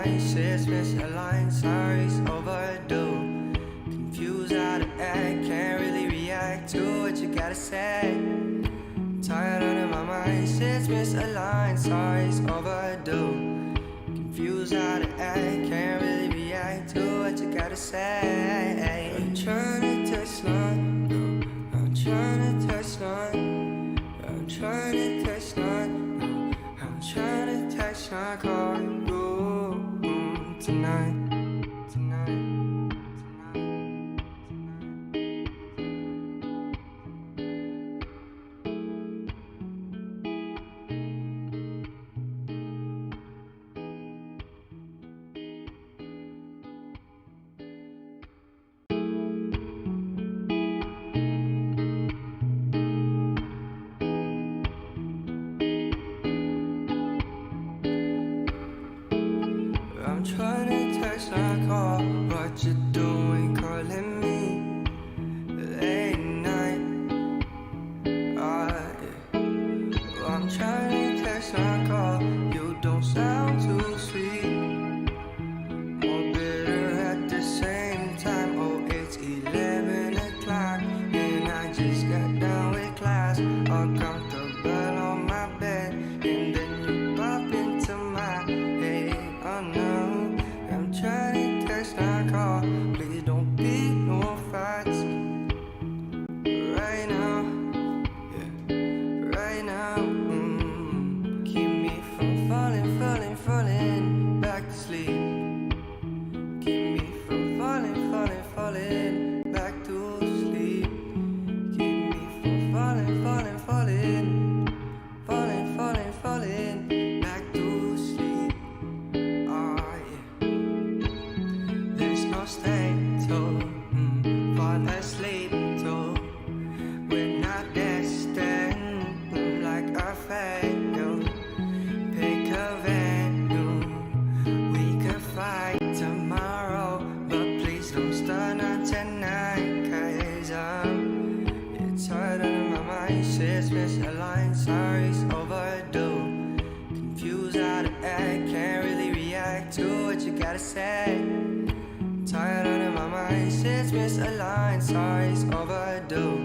mind, shit's misaligned, sorry's overdue. Confused how to act, can't really react to what you gotta say. Tired under my mind, shit's misaligned, sorry's overdue. Confused how to act, can't really react to what you gotta say. I'm trying to touch none, no, I'm trying to touch none. I'm trying to touch none, no, I'm trying to touch none. Call you tonight, tonight. I'm trying to text my call. What you doing calling me late night? I'm trying to text my call. You don't sound too sweet. More bitter at the same time. Oh, it's 11 o'clock and I just got done with class. All comfortable on my bed and then you pop into my head. Oh no, I'm trying to text my call. Please don't be no fights right now, yeah, right now. Keep me from falling back to sleep. Keep me from falling back to sleep. Keep me from falling back to sleep. Oh yeah. There's no state to fall asleep to. We're not destined like a fail. Pick a venue. We could fight tomorrow, but please don't start not tonight. Cause it's hard under my mind. Shit's misaligned, sorry's overdue. Confused how to act, can't really react to what you gotta say. Tired under my mind, shit's misaligned, sorry's overdue.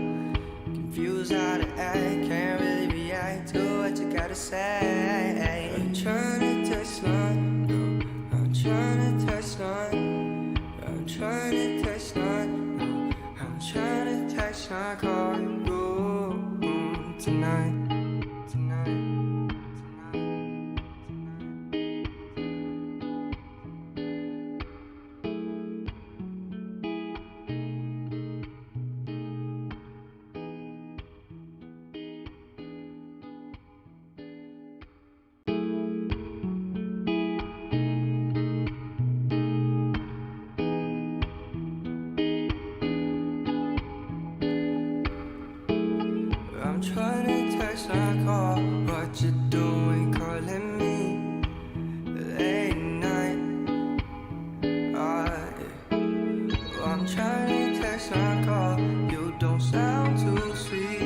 Confused how to act, can't really react to what you gotta say. I'm trying to touch none, no, I'm trying to touch none. I'm trying to touch none, no, I'm trying to touch none. Call you tonight, tonight. I'm trying to text my call. What you doing calling me late night? I'm trying to text my call. You don't sound too sweet.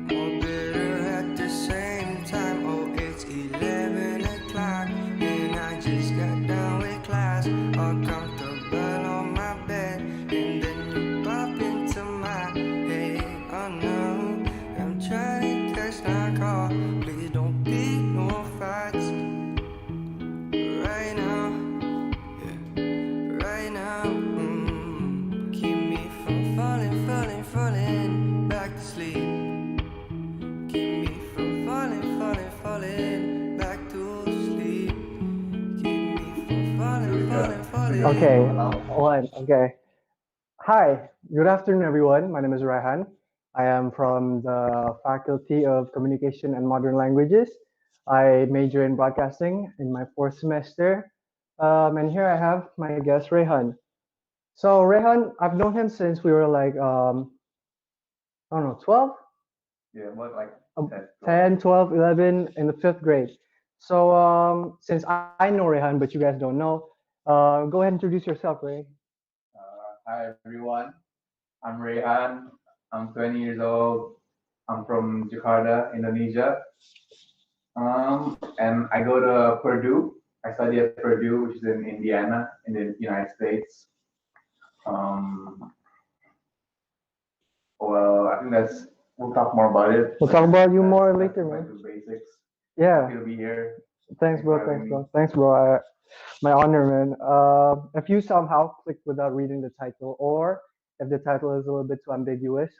More bitter at the same time. Oh, it's 11 o'clock and I just got done with class. All comfortable on my bed and then you pop into my head. Oh no, I'm trying to catch my call. Please don't be no fights right now, yeah, right now. Keep me from falling back to sleep. Keep me from falling back to sleep. Keep me from falling. Okay, one. Okay. Hi, good afternoon, everyone. My name is Raihan. I am from the Faculty of Communication and Modern Languages. I major in broadcasting in my fourth semester. And here I have my guest, Reyhan. So, Reyhan, I've known him since we were like, I don't know, 12? Yeah, what like Um, 10, 12? 10, 12, 11 in the fifth grade. So, since I know Reyhan, but you guys don't know, go ahead and introduce yourself, Ray. Hi everyone, I'm Rayhan. I'm 20 years old. I'm from Jakarta, Indonesia. And I go to Purdue. I study at Purdue, which is in Indiana, in the United States. Um, well, I think that's we'll talk more about it. We'll talk about you more That's later, like man. the basics. Yeah. Happy to be here. Thanks, Thanks bro. for Thanks, having me. bro. Thanks, bro. My honor, man. If you somehow clicked without reading the title, or if the title is a little bit too ambiguous,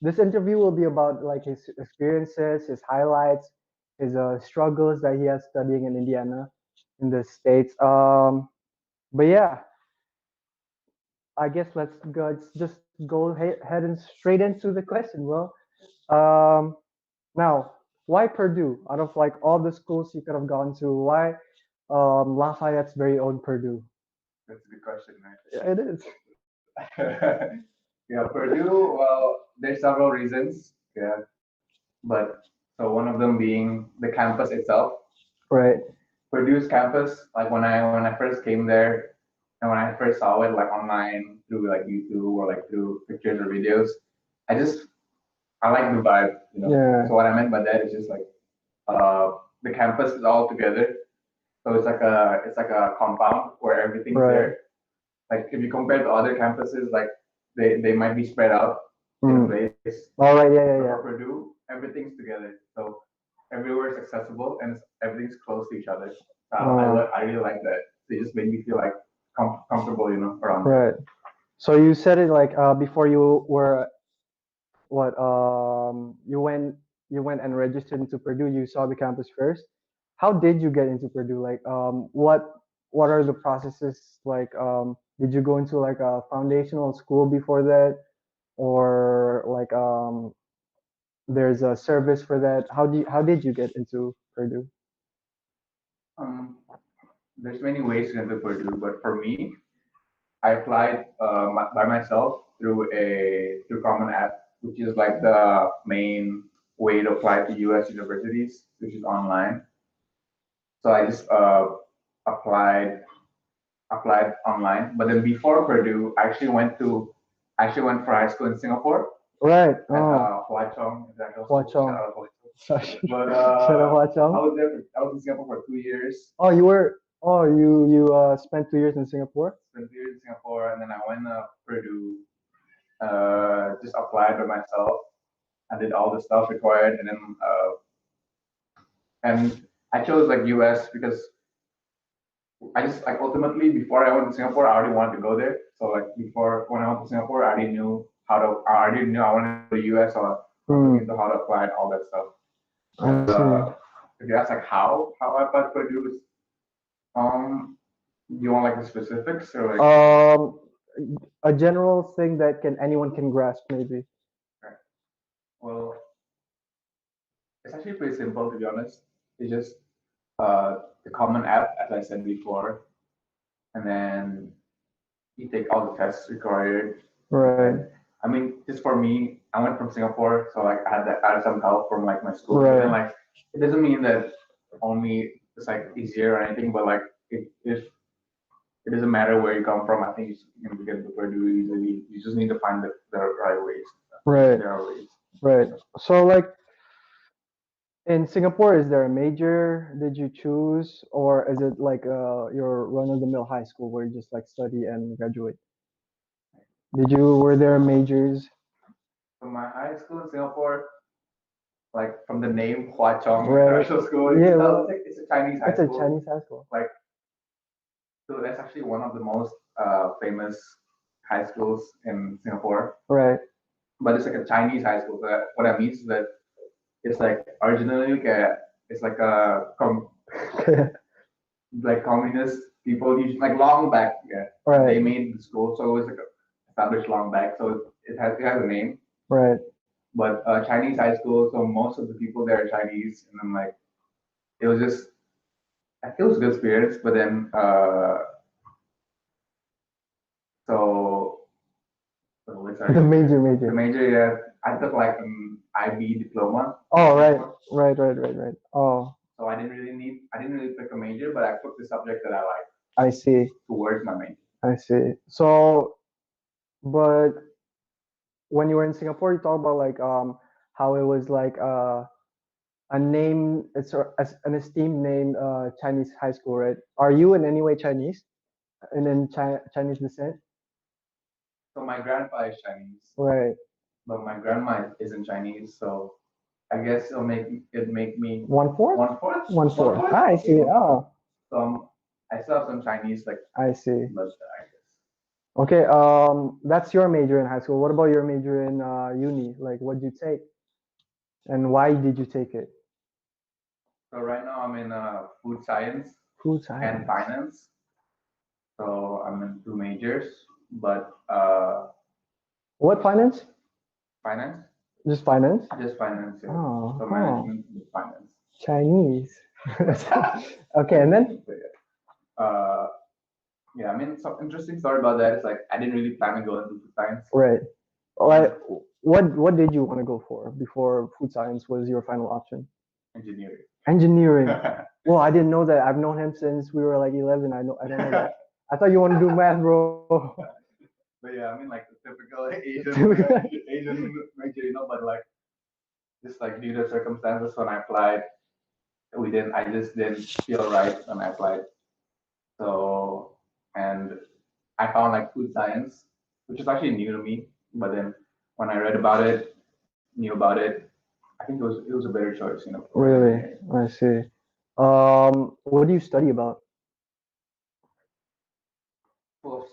this interview will be about like his experiences, his highlights, his struggles that he has studying in Indiana, in the states. But yeah, I guess let's just go head and straight into the question, bro. Um, Now, why Purdue? Out of like all the schools you could have gone to, why Lafayette's very own Purdue? That's a good question, man. Yeah, it is. Yeah, Purdue. Well, there's several reasons. Yeah, but so one of them being the campus itself. Right. Purdue's campus, like when I first came there, and when I first saw it like online through like YouTube or like through pictures or videos, I just I like the vibe, you know. Yeah. So what I meant by that is just like the campus is all together. So it's like a compound where everything's Right. there. Like if you compare to other campuses, like they might be spread out in a Mm. place. All right. Yeah. But Yeah. for Yeah. Purdue, everything's together. So everywhere is accessible and everything's close to each other. So I really like that. They just made me feel like comfortable, you know, around there. Right. So you said it like before you were what you went and registered into Purdue. You saw the campus first. How did you get into Purdue? Like what are the processes like? Did you go into like a foundational school before that, or like there's a service for that? How did you get into Purdue? Um, there's many ways to enter Purdue, but for me, I applied by myself through Common App, which is like the main way to apply to U.S. universities, which is online. So I just applied applied online. But then before Purdue, I actually went for high school in Singapore Right. at Oh, Hua Chong International Hua School. Shout Chong. out Hua Sorry. Chong. But Shout out Hua I Chong. was there. I was in Singapore for 2 years. Oh, you were. Oh, you spent 2 years in Singapore. Spent 2 years in Singapore, and then I went to Purdue. Just applied by myself. I did all the stuff required, and I chose like US because I just like ultimately before I went to Singapore, I already wanted to go there. So like before when I went to Singapore, I already knew I wanted to go to US, so I was looking Hmm. into how to apply and all that stuff. I But see. if you ask like how I applied for Purdue, um, do you want like the specifics or like Um, a general thing that anyone can grasp, maybe. okay. Well, it's actually pretty simple to be honest. It's just the common app, as I said before, and then you take all the tests required. And Right. then, I mean, just for me, I went from Singapore, so like I had some help from like my school. But then Right. like it doesn't mean that only it's like easier or anything, but like if it doesn't matter where you come from, I think you can get to Purdue easily. You just need to find the right ways. Right. There are ways. Right. So, like in Singapore, is there a major did you choose, or is it like your run-of-the-mill high school where you just like study and graduate? Were there majors? So my high school in Singapore, like from the name Hua Chong Right. International School, Yeah. it's a Chinese high It's a school. Chinese high school. Like so that's actually one of the most famous high schools in Singapore. Right. But it's like a Chinese high school. So what that means is that it's like originally it's like like communist people usually like long back. Yeah, they Right. made the school, so it was like established long back. So it has a name. Right. But Chinese high school, so most of the people there are Chinese, and then like it was just it was a good experience. But then so what's The major, the major. major, yeah, I took like an IB diploma. Oh, right. Right. Right. Right. Right. Oh, So I didn't really pick a major, but I took the subject that I like I see. towards my major. I see. So, but when you were in Singapore, you talk about like how it was like a name, an esteemed name, Chinese high school, right? Are you in any way Chinese? And in Chinese descent? So my grandpa is Chinese, Right. but my grandma isn't Chinese. So I guess it'll make me One fourth? one fourth, One one fourth. fourth. Ah, I Okay, see. one fourth. Oh, So I still have some Chinese like I see. blood, I guess. Okay, that's your major in high school. What about your major in uni? Like, what did you take, and why did you take it? So right now I'm in food science Food and science. finance. So I'm in two majors, but What finance? finance, Just finance? just finance. Yeah. Oh, So huh. management with finance. Chinese. Okay, and then? But, yeah, I mean, some interesting story about that is like I didn't really plan to go into food science. Right. Just Like, what did you want to go for before food science was your final option? engineering. Engineering. Well, I didn't know that. I've known him since we were like 11. I don't know that. I thought you want to do math, bro. But yeah, I mean like the typical Asian major, but like just like due to circumstances when I applied, I just didn't feel right when I applied. So and I found like food science, which is actually new to me. But then when I read about it, knew about it, I think it was a better choice, for Really? engineering. I see. What do you study about?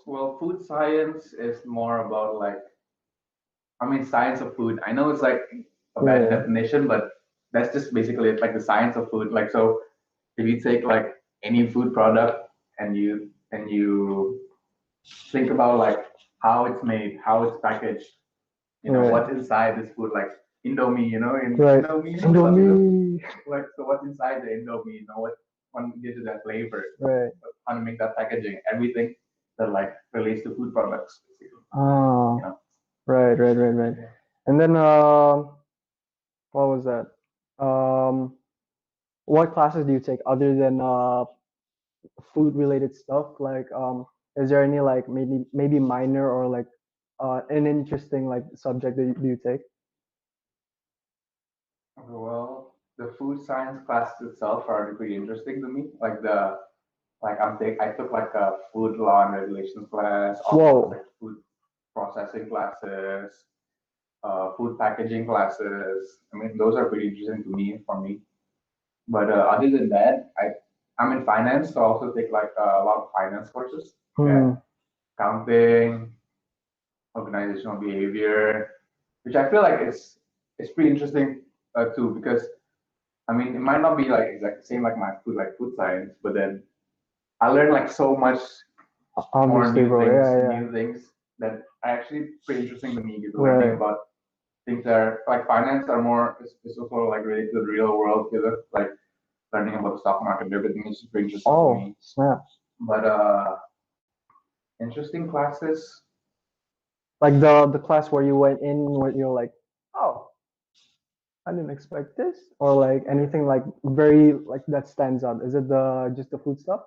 Well, food science is more about like, I mean, science of food. I know it's like a bad Yeah. definition, but that's just basically it, like the science of food. Like, so if you take like any food product and you think about like how it's made, how it's packaged, Right. what's inside this food, like Indomie, in Right. Indomie noodles, Indomie. like so what's inside the Indomie, what gives it that flavor, Right. how to make that packaging, everything that like relates to food products, basically. You Oh, know. right, right, right, right. Yeah. And then, what was that? Um, what classes do you take other than food related stuff? Like, is there any like maybe minor or like an interesting like subject that you take? Well, the food science classes itself are pretty interesting to me. I took like a food law and regulations class, also Whoa. like food processing classes, food packaging classes. I mean, those are pretty interesting to me for me. But other than that, I'm in finance, so I also take like a lot of finance courses. Yeah, Hmm. accounting, organizational behavior, which I feel like it's pretty interesting too, because I mean it might not be like exactly same like my food science, but then I learned like so much more Obviously, bro. Yeah, yeah. new things that are actually pretty interesting to me. Learning Right. about things that are like finance are more is also like related to the real world, like learning about the stock market and everything is pretty interesting to Oh, me. snap. But interesting classes. Like the class where you went in where you're like, oh, I didn't expect this, or like anything like very like that stands out. Is it the just the food stuff?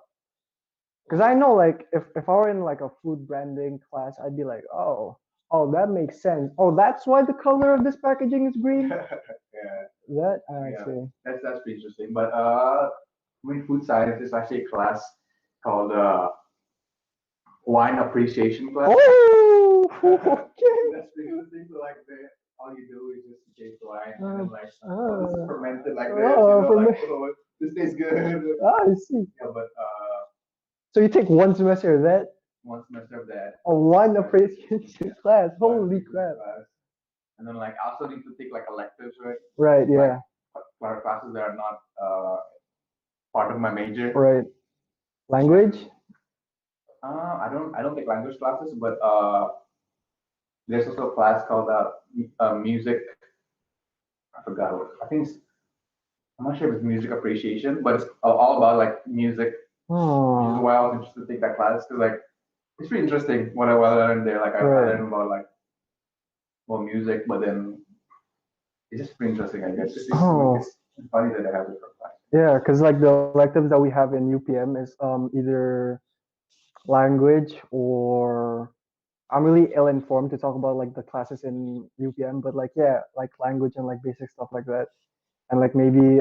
Because I know like if I were in like a food branding class, I'd be like, oh, that makes sense. Oh, that's why the color of this packaging is green. Yeah, That I yeah, see. that's pretty interesting. But I mean, food science is actually a class called wine appreciation class. Oh, So okay. that's pretty interesting. So like all you do is just taste wine and Uh, then like, oh, this is uh, fermented like this, for like, me, oh, this tastes good. I see. Yeah, but So you take one semester of that, one semester of that, a one uh, appreciation class. wine Holy appreciation crap! class, and then like I also need to take like electives, right? Right, Like yeah, classes that are not part of my major. right. Language? And I don't take language classes, but there's also a class called music. I forgot what I think. I'm not sure if it's music appreciation, but it's all about like music, which is Oh, why I was interested to take that class because like it's pretty interesting what I learned there. Like I right. learned about like music, but then it's just pretty interesting. I guess Oh, it's funny that I have different classes. yeah, because like the electives that we have in UPM is either language or I'm really ill informed to talk about like the classes in UPM, but like yeah, like language and like basic stuff like that. and like maybe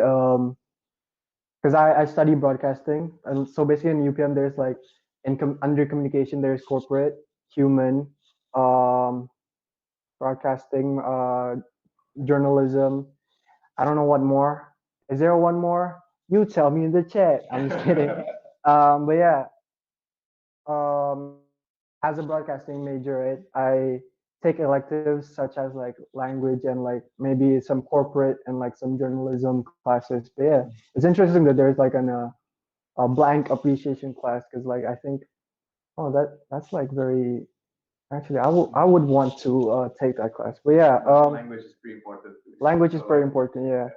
because I study broadcasting, and so basically in UPM there's like under communication there's corporate, human, um, broadcasting, journalism. I don't know what more. Is there one more? You tell me in the chat. I'm just kidding. But yeah, um, as a broadcasting major, right, I take electives such as like language and like maybe some corporate and like some journalism classes. But yeah, it's interesting that there's like a blank appreciation class because like I think oh that's like very actually I would want to take that class. But yeah, Language is pretty important. language is So very like important. Yeah,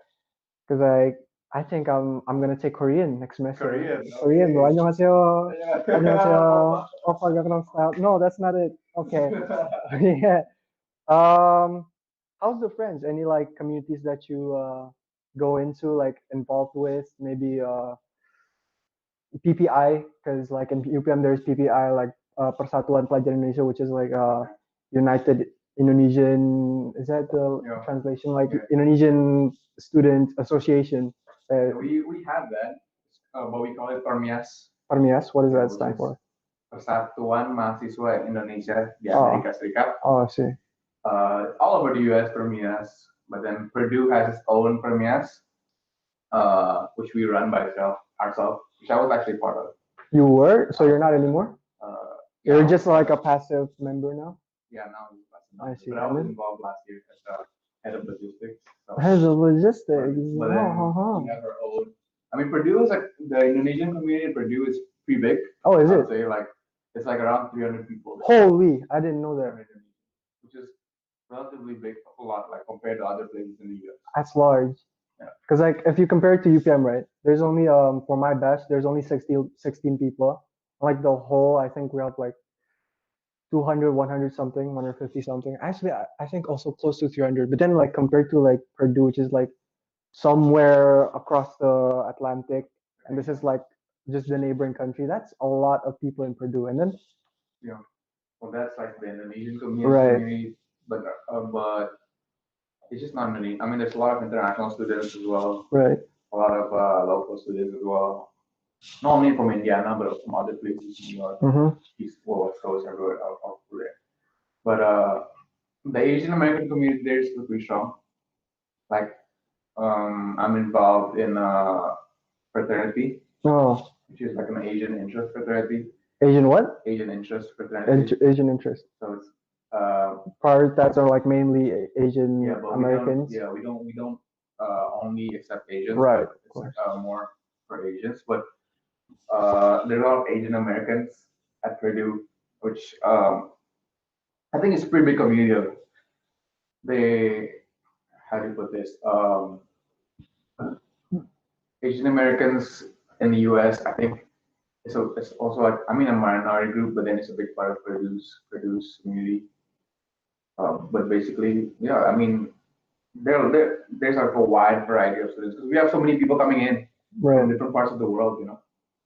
because I think I'm gonna take Korean next semester. Korean, Korean, bro. okay. 안녕하세요. Yeah. 안녕하세요. 오빠 가그랑 style. No, that's not it. Okay. Yeah. Um, how's the friends? Any like communities that you go into, like involved with? Maybe PPI, because like in UPM there's PPI, like Persatuan Pelajar Indonesia, which is like United Indonesian. Is that the Yeah. translation? Like Yeah. Indonesian Student Association. We have that, but we call it Permias. Parmias, what does Yeah, that which stand is for? Persatuan Mahasiswa Indonesia di Oh, Amerika Serikat. oh, I see. All over the U.S. Permias, but then Purdue has its own Permias, which we run by ourselves, which I was actually part of. You were, so you're not anymore. Yeah, You're just like a passive member now. yeah, now I'm just I see. but I was involved last year as head of logistics. So, Head of logistics. but then we have our own. I mean, Purdue is like the Indonesian community. In Purdue is pretty big. Oh, is I it? would say like it's like around 300 people. Holy, I didn't know that. Which is relatively big, a lot like compared to other places in the US. That's large. Yeah. Because like if you compare it to UPM, right? There's only for my batch, there's only 16 people. Like the whole, I think we have like 200, 100 something, 150 something. Actually, I think also close to 300. But then like compared to like Purdue, which is like somewhere across the Atlantic, and this is like just the neighboring country. That's a lot of people in Purdue. And then Yeah. Well, that's like the Indonesian right, community, but it's just not many. I mean, there's a lot of international students as well, right. a lot of local students as well. Not only from Indiana, but from other places, New York, Mm-hmm. East, well, West Coast, everywhere, all through there. But the Asian American community there is still pretty strong. Like, I'm involved in a fraternity, Oh, which is like an Asian interest fraternity. Asian what? Asian interest fraternity. Asian interest. So it's Part that are like mainly Asian yeah, but Americans. we don't only accept Asians. Right, But of it's course. more for Asians. But there are a lot of Asian Americans at Purdue, which I think it's a pretty big community of they how do you put this? Asian Americans in the U.S. I think it's also like I mean a minority group, but then it's a big part of Purdue's community. But basically, yeah, I mean there's like a wide variety of students because we have so many people coming in from Right, different parts of the world, you know.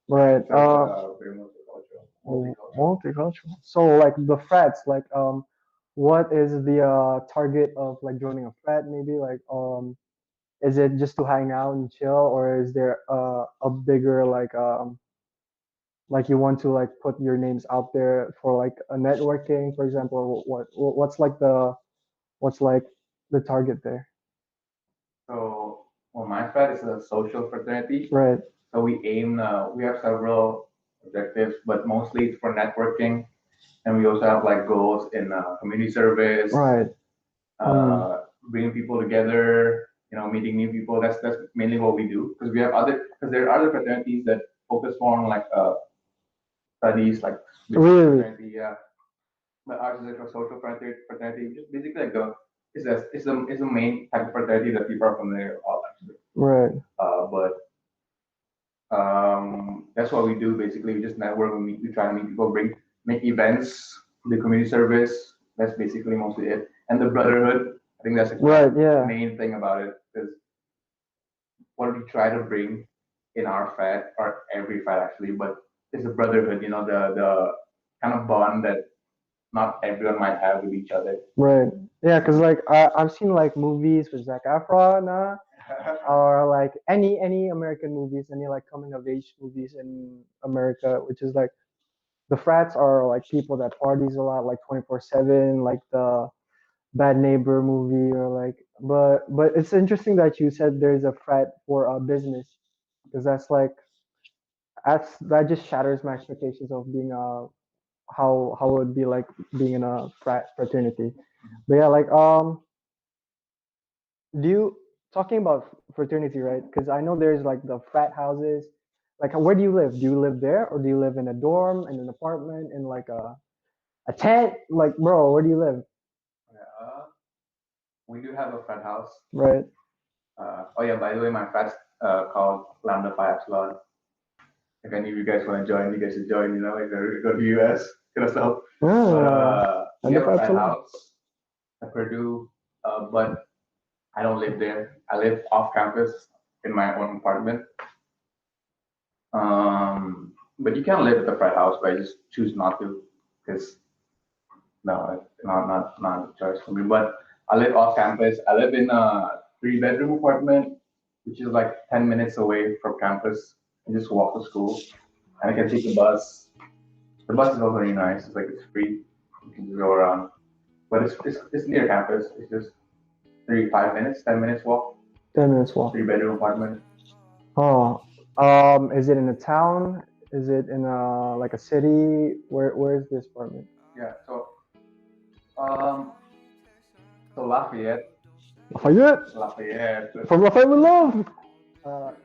right. So it's very multicultural. Multicultural. So like the frats, like what is the target of like joining a frat? Maybe like is it just to hang out and chill, or is there a bigger like you want to like put your names out there for like a networking, for example? What's like the target there? So, well, my frat is a social fraternity. Right. So we have several objectives, but mostly it's for networking, and we also have like goals in community service, Right. bringing people together, meeting new people. That's mainly what we do because there are other fraternities that focus more on like studies, like business Really? fraternity, yeah. But ours is like a social fraternity, which is basically like it's the main type of fraternity that people are familiar with, actually. Right. But that's what we do basically. We just network. We try to meet people, make events, the community service. That's basically mostly it. And the brotherhood. I think that's the Right. Yeah. main thing about it because what we try to bring in our frat or every frat actually, but it's a brotherhood. The kind of bond that not everyone might have with each other. Right. Yeah, because like I've seen like movies with Zac Efron, or like any American movies, any like coming of age movies in America, which is like the frats are like people that parties a lot, like 24/7, like the Bad Neighbor movie, or like. But it's interesting that you said there's a frat for a business, because that just shatters my expectations of being a how it would be like being in a fraternity. But yeah, like do you talking about fraternity, right? Because I know there's like the frat houses. Like, where do you live? Do you live there, or do you live in a dorm, in an apartment, in like a tent? Like, bro, where do you live? Yeah, we do have a frat house. Right. Oh yeah, by the way, my frat's called Lambda Phi Epsilon. If any of you guys want to join, you guys should join. You know, like go to the US, kind of stuff. But Ah, we and the have a frat Epsilon. house at Purdue, but I don't live there. I live off campus in my own apartment. But you can live at the frat house, but I just choose not to because no, it's not a choice for me. But I live off campus. I live in a three-bedroom apartment, which is like 10 minutes away from campus. I just walk to school, and I can take the bus. The bus is also really nice. It's like it's free. You can just go around, but it's near campus. It's just 5 minutes, 10 minutes walk. 10 minutes walk. Three-bedroom apartment. Oh, is it in a town? Is it in a like a city? Where is this apartment? Yeah. Um, so Lafayette, Lafayette. Lafayette. From Lafayette with love. But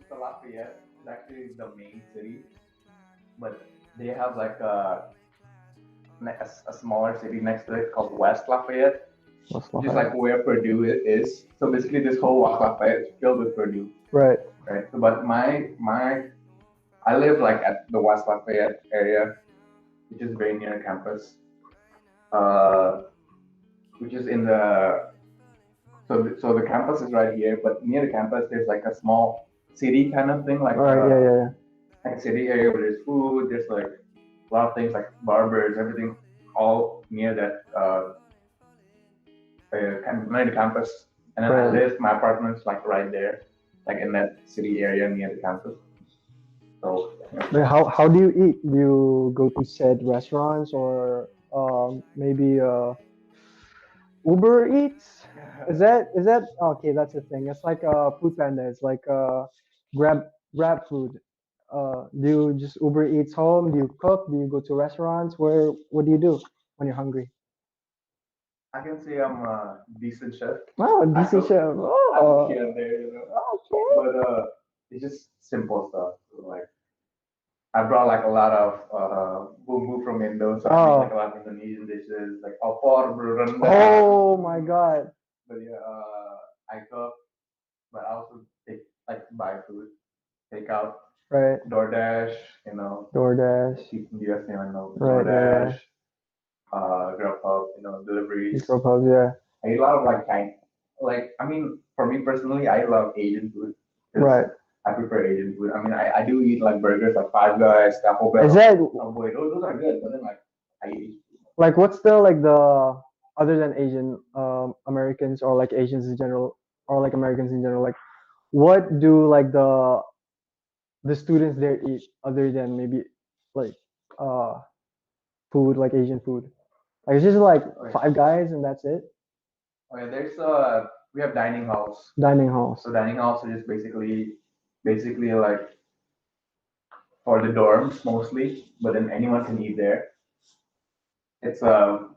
the Lafayette is actually the main city, but they have like a smaller city next to it called West Lafayette, What's which is like Lafayette? where Purdue is. So basically, this whole West Lafayette is filled with Purdue, Right. right? So, but I live like at the West Lafayette area, which is very near campus, uh, which is in the so the campus is right here, but near the campus there's like a small city kind of thing, All right. Yeah. Yeah. like a city area where there's food, there's like a lot of things like barbers, everything, all near that near the campus. And then I Right. live, my apartment's like right there, like in that city area near the campus. So But how do you eat? Do you go to said restaurants, or maybe Uber Eats? Is that okay? That's the thing. It's like Food Panda. It's like Grab food. Do you just Uber Eats home? Do you cook? Do you go to restaurants? What do you do when you're hungry? I can say I'm a decent chef. Oh, I decent cook, chef. I cook Oh, here and there, you know. okay. But it's just simple stuff. Like I brought like a lot of bumbu from Indo, so I make like Oh, a lot of Indonesian dishes, like opor, rendang. oh my God. But yeah, I cook, but I also take like buy food, take out Right. DoorDash, you know, DoorDash. people in the US, you know, Right. Yeah. DoorDash, Grubhub, you know, Yeah. deliveries. Micropubs. Yeah. I eat a lot of like like I mean, for me personally, I love Asian food because Right. I prefer Asian food. I mean, I do eat like burgers, like Five Guys, Taco Is Bell. that Oh boy, those are good, but then like I eat. like what's the like the other than Asian Americans, or like Asians in general, or like Americans in general, like what do like the students there eat other than maybe like uh food, like Asian food? Like it's just like Okay. Five Guys and that's it. Okay, there's we have dining halls. Dining halls. So dining halls are just basically like for the dorms mostly, but then anyone can eat there. It's from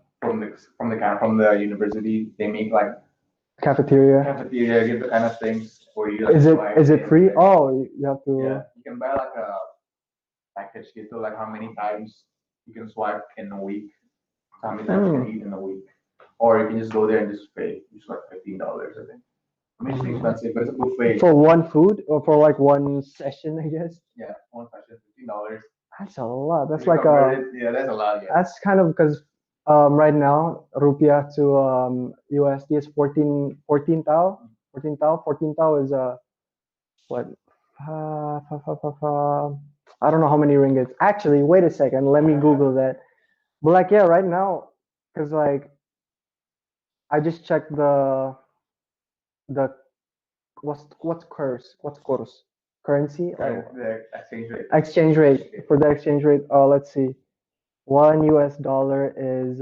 the university. They make like Cafeteria. cafeteria, give the kind of things where you like Is it swipe is it in and free? then Oh, you have yeah, to. you can buy like a package gitu, like how many times you can swipe in a week, how many times you can Mm. eat in a week, or you can just go there and just pay, just like $15, I think. I mean, it's expensive, but it's a buffet. For one food, or for like one session, I guess. Yeah, one session, $15. That's a lot. If That's you like convert it, yeah, that's a lot. Yeah. that's kind of because right now rupiah to USD is 14 tau. 14 tau. 14 tau is what? I don't know how many ringgits. Actually, wait a second. Let me Google that. But like, yeah, right now, because like I just checked the what's curse? What's course? Currency? The exchange rate. Exchange rate. Okay. For the exchange rate, let's see. One US dollar is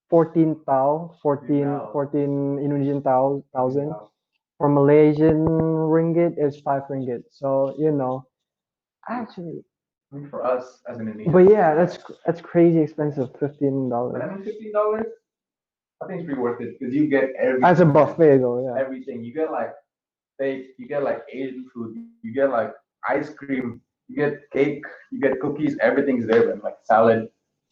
14 tau, 14 Indonesian tau, thousand. For Malaysian ringgit is 5 ringgit. So, actually, I mean, for us as an but Indonesian, yeah, that's crazy expensive, $15. but I mean, $15, I think it's pretty worth it because you get everything. As a buffet though, yeah. Everything. You get like steak, you get like Asian food, you get like ice cream, you get cake, you get cookies, everything's there, man. Like salad,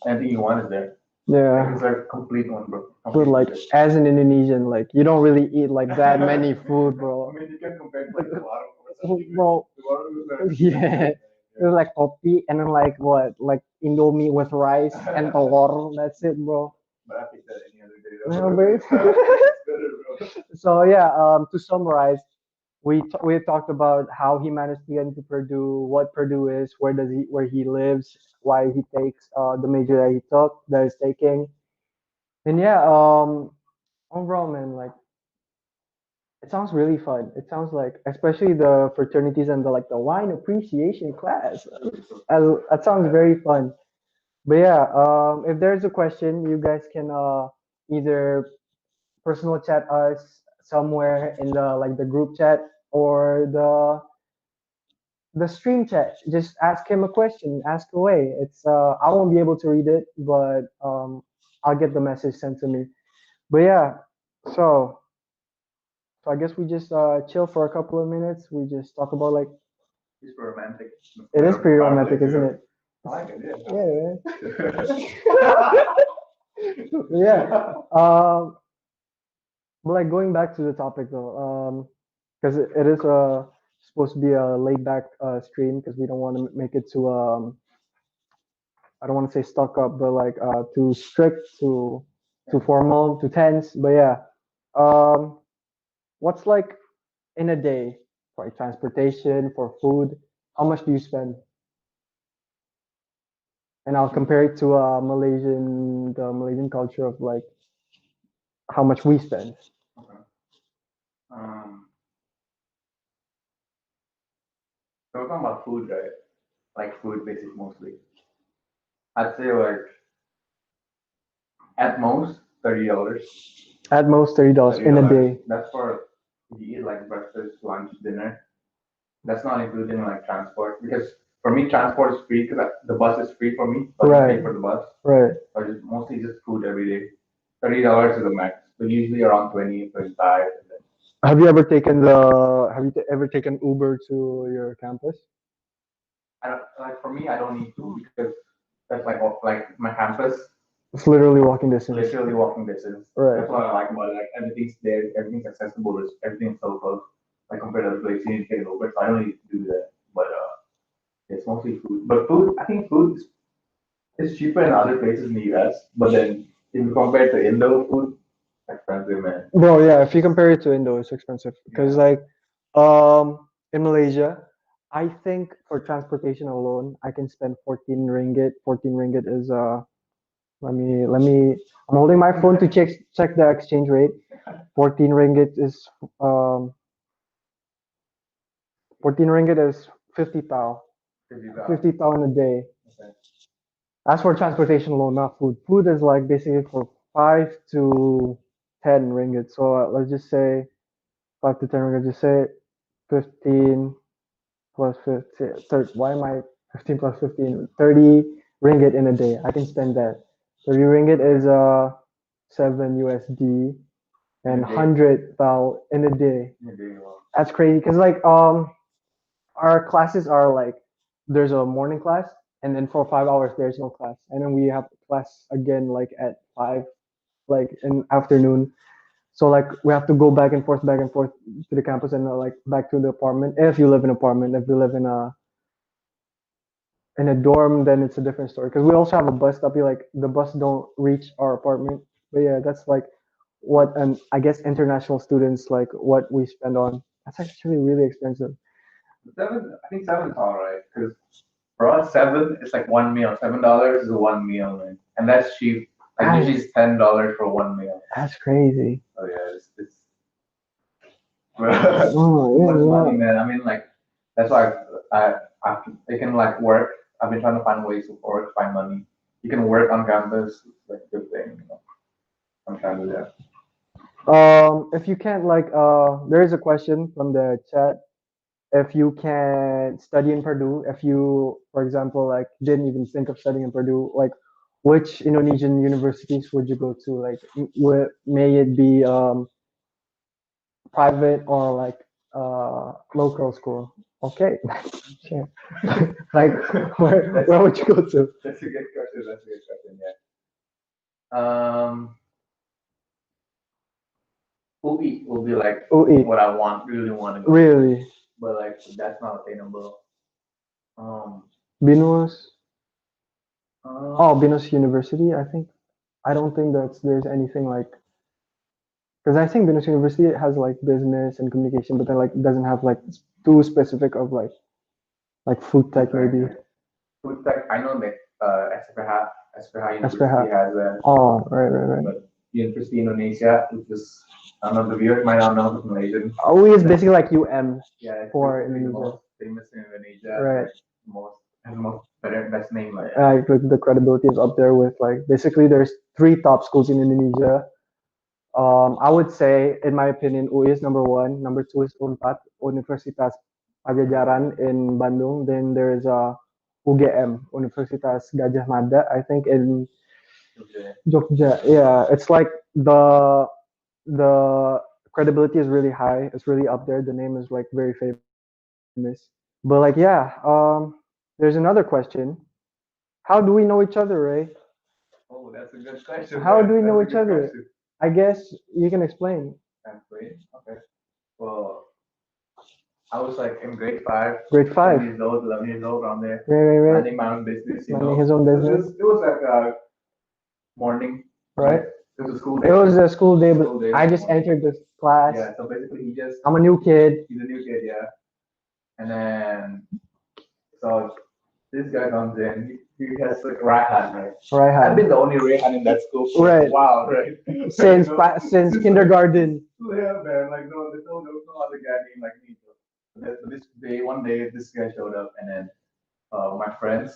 anything you want is there. Like, Yeah. it's like a complete one, bro. But Complete like one. as an Indonesian, like you don't really eat like that many food, I bro. mean, you can compare it to like the bottom or something. Bro, The bottom is yeah. It was like kopi and then like what? Like Indomie with rice and telur. That's it, bro. But I think that any other day, Yeah, though. but- It's better, bro. So yeah, to summarize, we talked about how he managed to get into Purdue, what Purdue is, where he lives, why he takes the major that he's taking, and yeah, overall, man, like it sounds really fun. It sounds like, especially the fraternities and the wine appreciation class. That sounds very fun. But yeah, if there's a question, you guys can either personal chat us somewhere in the group chat or the stream chat. Just ask him a question, ask away. It's I won't be able to read it, but I'll get the message sent to me. But yeah, so so I guess we just chill for a couple of minutes. We just talk about like It's romantic. it is pretty romantic, isn't it? I like it, Yeah, yeah. But like going back to the topic though, because it is supposed to be a laid back stream because we don't want to make it too I don't want to say stuck up, but like too strict, too formal, too tense. But yeah, um, what's like in a day for like, transportation, for food? How much do you spend? And I'll compare it to the Malaysian culture of like how much we spend. Okay. Um, so we're talking about food, right? Like food, basic mostly. I'd say like at most $30. At most $30 in a day. That's for if you eat like breakfast, lunch, dinner. That's not including like transport because for me transport is free because the bus is free for me. So I Right. pay for the bus. Right. But it's mostly just food every day. $30 is the max. But usually around 20, 25. And then Ever taken Uber to your campus? I don't like for me I don't need to because that's like my campus, It's literally walking distance. literally walking distance. Right. That's what I like about it. Like everything's there, everything's accessible, everything's so close. Like compared to other places, you need to get it over. So I don't need to do that. But it's mostly food. But food, I think food is cheaper in other places in the US. But then if you compare to Indo food, expensive man. Bro, yeah, if you compare it to Indo, it's expensive. Because Yeah. like in Malaysia, I think for transportation alone, I can spend 14 ringgit. 14 ringgit is let me I'm holding my phone to check the exchange rate. 14 ringgit is um 14 ringgit is 50 tau. 50 tau in a day. Okay. That's for transportation alone, not food. Food is like basically for 5 to 10 ringgit. So let's just say 5 to 10 ringgit. Just say 15 plus 15. 30, why am I 15 plus 15? 30 ringgit in a day. I can spend that. 30 ringgit is 7 USD and In a day. 100 tau in a day. In a day, well, That's crazy because like our classes are like there's a morning class and then for 5 hours there's no class and then we have class again like at 5 like in afternoon, so like we have to go back and forth to the campus and like back to the apartment if you live in an apartment. If you live in a dorm then it's a different story because we also have a bus stop. Like the bus don't reach our apartment, but yeah, that's like what I guess international students like what we spend on. That's actually really expensive. seven. I think seven is all right because for us seven is like one meal. $7 is one meal, man. And that's cheap. Like That usually is- it's $10 for one meal. That's crazy. Oh yeah, it's Oh, too yeah, much yeah. money, man. I mean, like that's why I can like work. I've been trying to find ways to work, find money. You can work on campus. It's like a good thing. I'm trying to do that. If you can't like, there is a question from the chat. If you can study in Purdue, if you, for example, like didn't even think of studying in Purdue, like which Indonesian universities would you go to? Like, may it be private or like local school? Okay, sure. Like, where would you go to? That's a good question. That's a good question. Yeah. Um, UI will be like UI. what I want, really want to go to, Really? but like that's not attainable. Um, Binus? Oh, um, Binus University, I think. I don't think there's anything like, because I think Binus University has like business and communication, but then like doesn't have like too specific of like food tech maybe. food tech. I know that SPH University SPH. has a, Oh, right. but University Indonesia, which is I don't know the viewers might not know it's Malaysian. Oh, it's basically like UM Yeah, it's for basically the Indonesia. most famous in Indonesia. Right. Like, most has the most better best name like. Like the credibility is up there with like basically there's three top schools in Indonesia. I would say, in my opinion, UI is number one. Number two is Unpad, Universitas Pajajaran in Bandung. Then there is UGM, Universitas Gajah Mada, I think in Okay. Jogja. Yeah, it's like the credibility is really high. It's really up there. The name is like very famous. But like yeah, there's another question. How do we know each other, Ray? Oh, that's a good question. How do we That's know a each good other? question. I guess you can explain. Wait, okay. Well, I was like in grade five, Grade 10 five. years old, 11 years old, around there, Right. minding my own business, you Minding know. his own business. It was like a morning, Right. It was a school It day. was a school day, but School day, I just morning. entered this class. Yeah, so basically I'm a new kid. he's a new kid, yeah. And then, so this guy comes in, he has like Raihan, right? I've been Raihan. the only Raihan in that school for Right. a while, right? Since You know, since kindergarten. yeah, man, like there was no other guy named like me. So this day, one day, this guy showed up, and then my friends,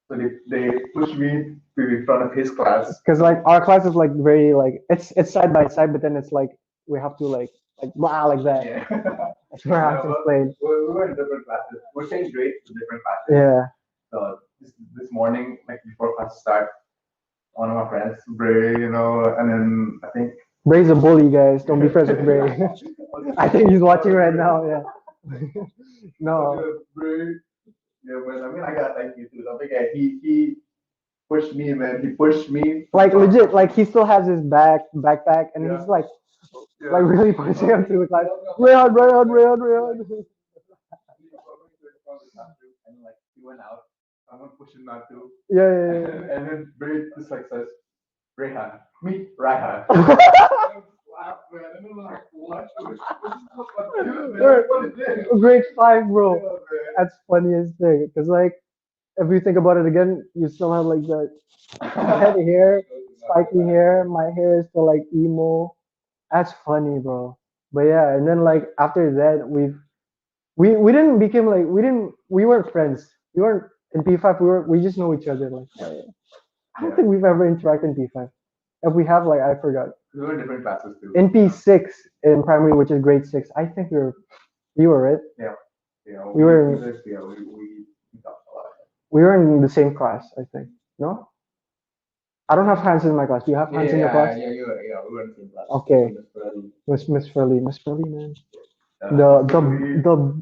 so they pushed me to in front of his class. Because like our class is like very like it's side by side, but then it's like we have to like blah like that. Yeah. That's where I have to But explain. we were in different classes. We changed grades to different classes. Yeah. So this morning, like before class start, one of my friends, Bray, you know, and then I think Bray's a bully, guys. Don't be friends with Bray. I think he's watching right now. Yeah. No. Bray, yeah, man. I mean, I gotta thank you too. I think he pushed me, man. He pushed me. Like legit, like he still has his backpack, and Yeah. he's like Yeah. like really pushing him through the class. Rayhan. And like he went out. Someone pushed him out too. Yeah. And then Bray just like says, Rayhan, meet Raihan. Laugh, man. And I'm like, what? What is this? Grade 5, bro. Yeah, man. That's funniest thing. Cause like if you think about it again, you still have like that head hair, spiky hair. My hair is still like emo. That's funny, bro. But yeah, and then like after that, we didn't become like we weren't friends. We weren't in P5. We just know each other. Like I don't Yeah. think we've ever interacted in P5. If we have, like I forgot. We were in different classes too. In P6 in primary, which is grade 6, I think you were right. Yeah. Yeah. We were Yeah, we talked a lot. we were in the same class, I think. No, I don't have Hans in my class. Do you have Hans in your class? Yeah, we were in the same class. Okay. Miss Furley, man. The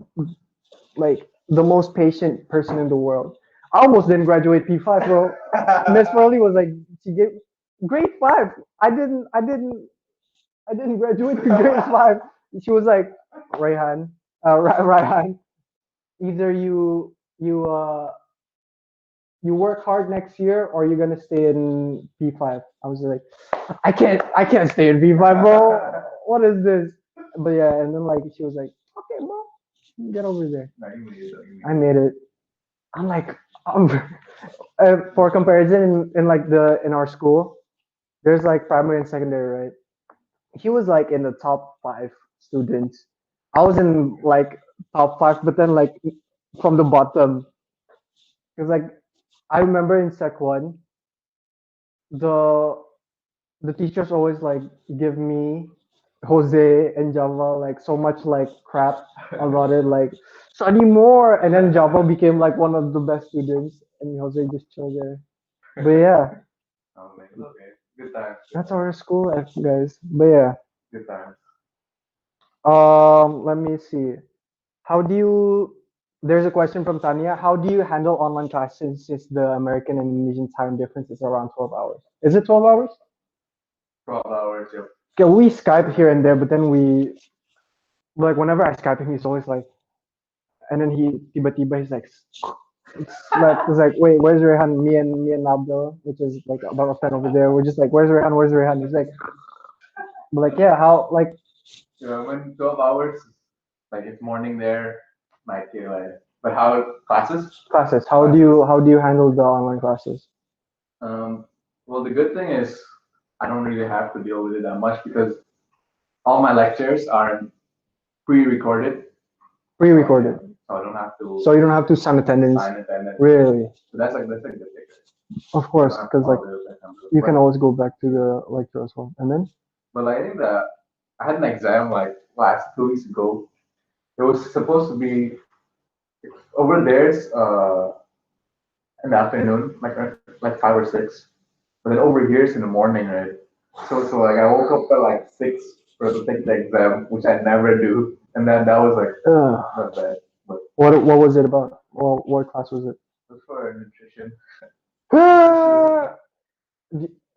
like the most patient person in the world. I almost didn't graduate P5, bro. Miss Furley was like she gave grade 5. I didn't graduate to grade 5. She was like, Rayhan, Rayhan, either you work hard next year or you're gonna stay in P5. I was like, I can't stay in P5, bro. What is this? But yeah, and then like she was like, okay, bro, get over there. No, you made it, though, you I made made it. I'm like, for comparison, in like in our school, there's like primary and secondary, right? He was like in the top 5 students. I was in like top five, but then like from the bottom. Because like I remember in Sec one, the the teachers always like give me Jose and Java like so much like crap about it, like study more, and then Java became like one of the best students, and Jose just chilled there. But yeah, Oh, man, okay. Good times. Good that's times. our school life, guys. But yeah, Good times. let me see. How do you? There's a question from Tanya. How do you handle online classes since the American and Indonesian time difference is around 12 hours? Is it 12 hours? 12 hours. Yep. Yeah, we Skype here and there, but then we like whenever I Skype him, he's always like, and then he tiba-tiba he's like, it's like wait, where's Rehan? Me and Nabla, which is like about a friend over there. We're just like, where's Rehan? Where's Rehan? He's like, but like yeah, how like When 12 hours, like it's morning there, night here, like. But how classes? classes? How do you handle the online classes? Um, well, the good thing is I don't really have to deal with it that much because all my lectures are pre-recorded, Pre-recorded, so I don't have to so you don't have to send attendance. sign attendance. Really, So that's a good thing. of I course, don't have to because like follow the attendance. you can always go back to the lecture as well, and then But like, I think that I had an exam like last 2 weeks ago. It was supposed to be over there's in the afternoon, like 5 or 6. But then over here it's in the morning, right? So like I woke up at like 6 for to take the exam, which I never do, and then that was like not bad. But what was it about? What class was it? it was for nutrition.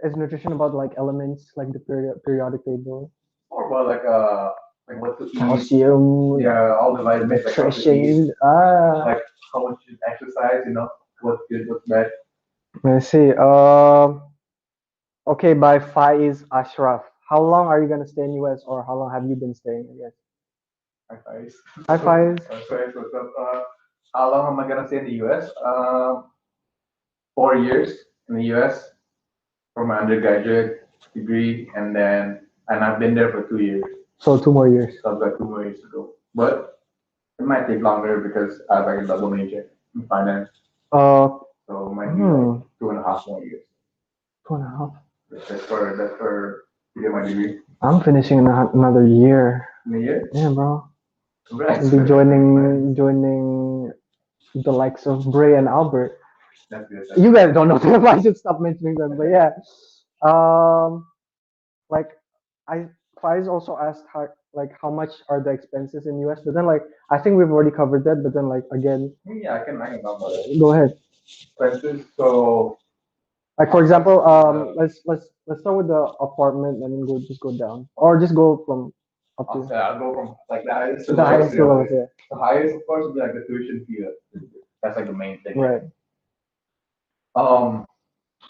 Is nutrition about like elements, like the periodic table, Or about like what to eat, calcium, yeah, all the vitamins, like what to eat, nutrition? Ah, like how much you exercise, what's good, what's bad. let's see. Okay, by Faiz Ashraf. How long are you gonna stay in US, or how long have you been staying? I guess. High fives. Hi Faiz. High fives. What's up? How long am I gonna stay in the U.S.? 4 years in the U.S. for my undergraduate degree, and I've been there for 2 years. So 2 more years. So I've got 2 more years to go. But it might take longer because I have like a double major in finance, Uh, so it might be like 2.5 more years. 2.5. That's for to get my degree I'm finishing in another year. in a year. Yeah, bro. Congrats. I'll be joining the likes of Bray and Albert. That's good. You guys don't know them. I should stop mentioning them. But yeah, like I Faiz also asked how much are the expenses in US, but then like I think we've already covered that. But then like again, Yeah, I can talk about it. go ahead. Expenses. So Like for example, let's start with the apartment and then go down, or just go from up to I'll go from like the highest to the highest to lowest. lowest. Yeah, The highest, of course, would be like the tuition fee. That's like the main thing. right. Um,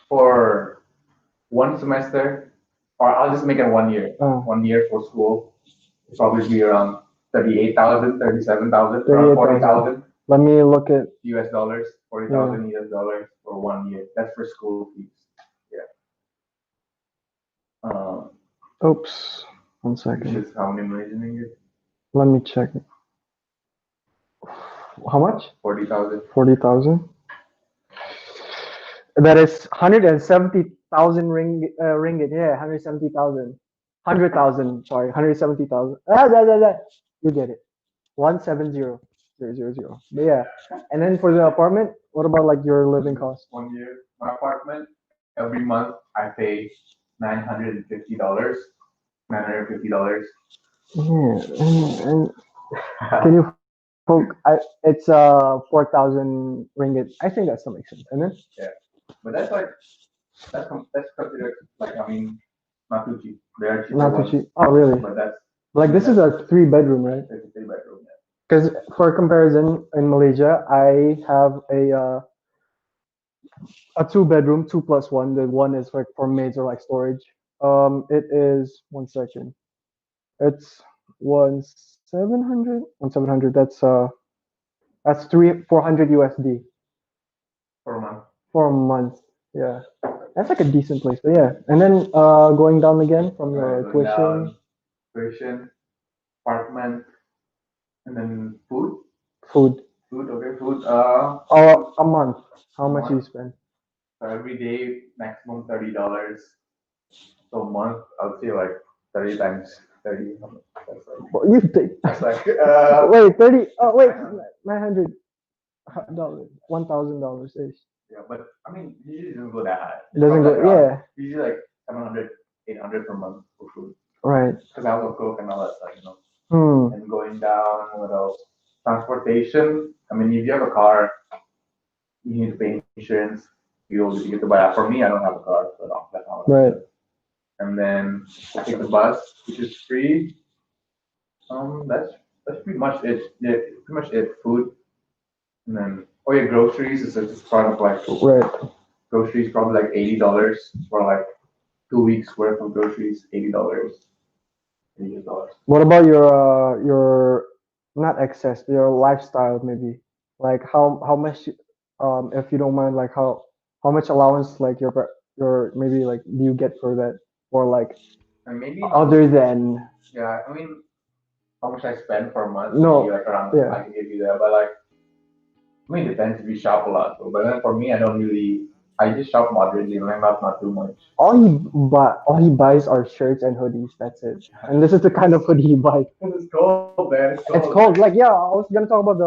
for one semester, or I'll just make it 1 year. Uh, 1 year for school, it'll probably be around 38,000, 37,000, around 38,000. 40,000 Let me look at. US dollars, 40,000 US dollars for 1 year. That's for school fees. Yeah. Um, Oops, one which second. is how many imagining it? Let me check. How much? 40,000. 40,000. That is 170,000 ringgit. Yeah, 170,000. 100,000. Sorry, 170,000. You get it. 170,000. But yeah, and then for the apartment, what about like your living costs? 1 year. My apartment, every month I pay $950. $950. Yeah, and can you it's 4,000 ringgit. I think that still makes sense. And then Yeah, but that's considered like, I mean, not too cheap. There are cheaper not too ones, cheap. Oh, really? but that's Like this is a 3 bedroom, right? that's a 3 bedroom. Yeah. Because for comparison, in Malaysia, I have a 2 bedroom, 2+1. The one is like for maids or like storage. It is 1 second. It's 1,700. That's 400 USD For a month. for a month. Yeah, that's like a decent place. But yeah, and then going down again from your Alright, going tuition. down, tuition, apartment, and then food. Food. Food, okay, food. A month. How A much do you month. spend? So every day, maximum $30. So a month, I would say like 30 times 30. That's like, What you think? that's like Wait, 30. Oh, wait, 900. $900, $1,000 ish. Yeah, but I mean, usually it doesn't go that high. It doesn't Probably like go. around, Yeah. usually like 700, 800 per month for food. Right. Because I will cook and all that stuff. Hmm. And going down, what else? Transportation. I mean, if you have a car, you need to pay insurance. You get to buy that. For me, I don't have a car, so that's not what I Right. do. And then I take the bus, which is free. That's pretty much it. Yeah, pretty much it. Food, and then oh yeah, groceries is just part of like Right. groceries probably like $80 for like 2 weeks worth of groceries. $80, $80. What about your not excess, your lifestyle maybe? Like how much if you don't mind, like how much allowance like your maybe like do you get for that, or like And maybe other than yeah, I mean how much I spend per month, no, maybe like around yeah. I can give you that, but like I mean it depends if you shop a lot. So, but then for me, I don't really. I just shop moderately, like not too much. All he buys are shirts and hoodies. That's it. And this is the kind of hoodie he buys. It's cold, man. It's cold. It's cold. Like yeah, I was gonna talk about the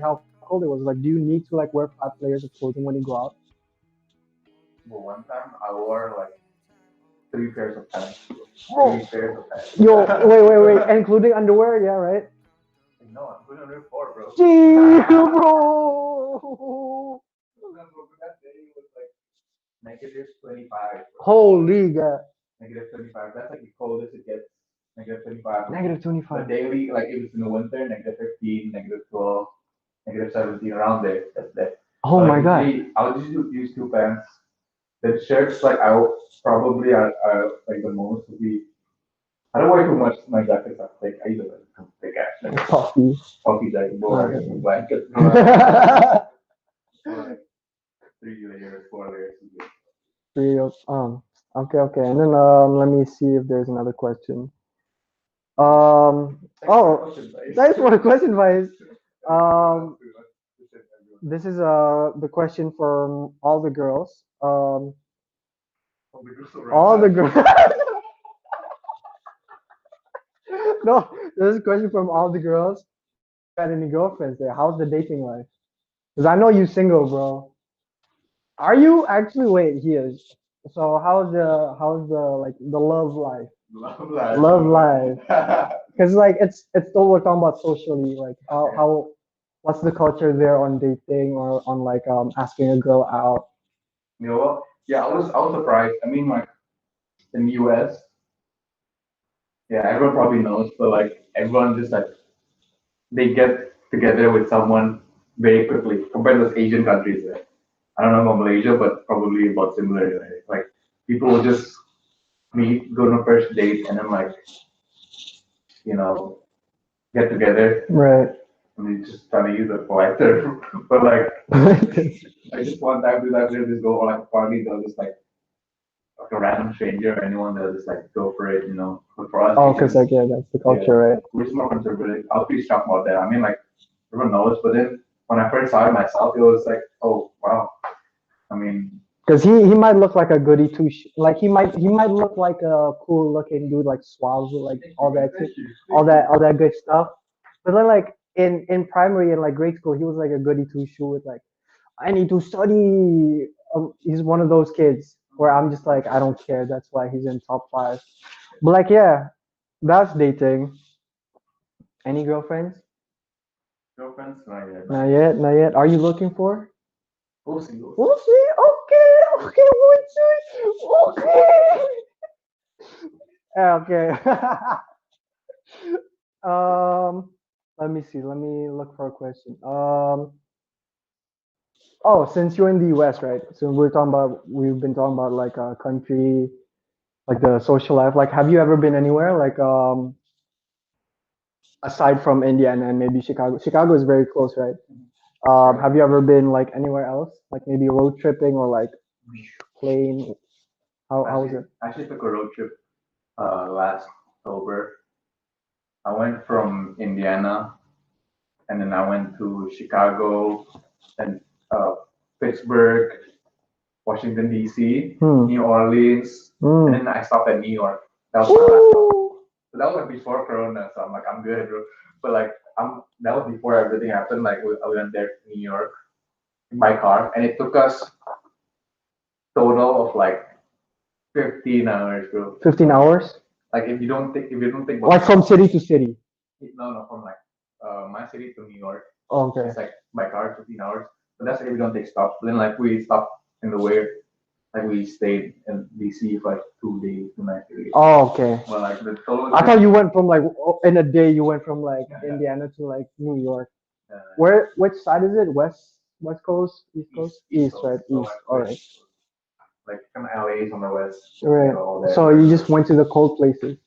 how cold it was. Like, do you need to like wear 5 layers of clothing when you go out? Well, one time I wore like 3 pairs of pants. Bro, 3 pairs of pants. yo, wait, including underwear, yeah, right? No, I'm putting on 4, bro. Gee, bro. That day was like -25. Holy god. -25. That's like the coldest it gets. -25. Negative The 25. daily, like if it's in the winter, -15, -12, -17, around there. That's that. Oh my god. I'll just use 2 pants. The shirts, like probably like the most would be. I don't wear too much. My jackets are thick. I use like thick ass jacket. Coffee. Coffee jacket, boy, blanket. Like 3 layers, 4 layers. Three of okay, and then let me see if there's another question. Oh, thanks for the question, Vice. Um, this is the question from all the girls. All the girls. No, this is a question from all the girls. Have you had any girlfriends there? How's the dating life? Because I know you single, bro. Are you actually? Wait, he is. So how's the like the love life? Love life. Love life. Because like it's still we're talking about socially, like how what's the culture there on dating or on like asking a girl out? You know what? Yeah, I was surprised. I mean, like in the US, yeah, everyone probably knows, but like everyone just like they get together with someone very quickly compared to those Asian countries. Right? I don't know about Malaysia, but probably about similar. Right? Like people will just meet, go on a first date, and then like you know get together. Right. I mean, just trying to use it for actor, but like I just one time do that. They'll just go on like a party. They'll just like a random stranger or anyone. They'll just like go for it. But for us, Oh, because like yeah, that's the culture, right? we're just more conservative. I was pretty shocked about that. I mean, like everyone knows, but then when I first saw it myself, it was like, oh wow. I mean, Because he might look like a goody two like he might look like a cool looking dude like suave like all that good stuff. But then like in primary and like grade school, he was like a goody two shoe with like I need to study. He's one of those kids where I'm just like I don't care. That's why he's in top five. But like yeah, that's dating. Any girlfriends? girlfriends, not yet. Not yet, not yet. Are you looking for? We'll see. We'll see. We'll see. Okay, we'll see. Okay. Okay. Let me see. Let me look for a question. Oh, since you're in the US, right? So we've been talking about like a country, like the social life. Like, have you ever been anywhere like aside from India and then maybe Chicago? Chicago is very close, right? Have you ever been like anywhere else, like maybe road tripping or like plane? How was it? I actually took a road trip last October. I went from Indiana, and then I went to Chicago, and uh, Pittsburgh, Washington D.C., Hmm. New Orleans, and Hmm. then I stopped at New York. That was my last stop. So that was like before Corona, so I'm like, I'm good, bro. But like, that was before everything happened. Like, I went there to New York by car, and it took us total of like 15 hours, bro. 15 hours? Like, if you don't take Like bus, from city to city. no, no, from like my city to New York, Okay. it's like by car 15 hours. But that's if we don't take stops. Then like we stopped in the way, like we stayed in DC for like 2 days, 2 nights. 3 days. Oh, okay. Well, like the total. I thought you went from like in a day you went from like Yeah. Indiana to like New York. uh, Where which side is it? West Coast, East Coast? East, Coast, right? so East. All right. like kind of LA is on the west. Right. All there. So you just went to the cold places.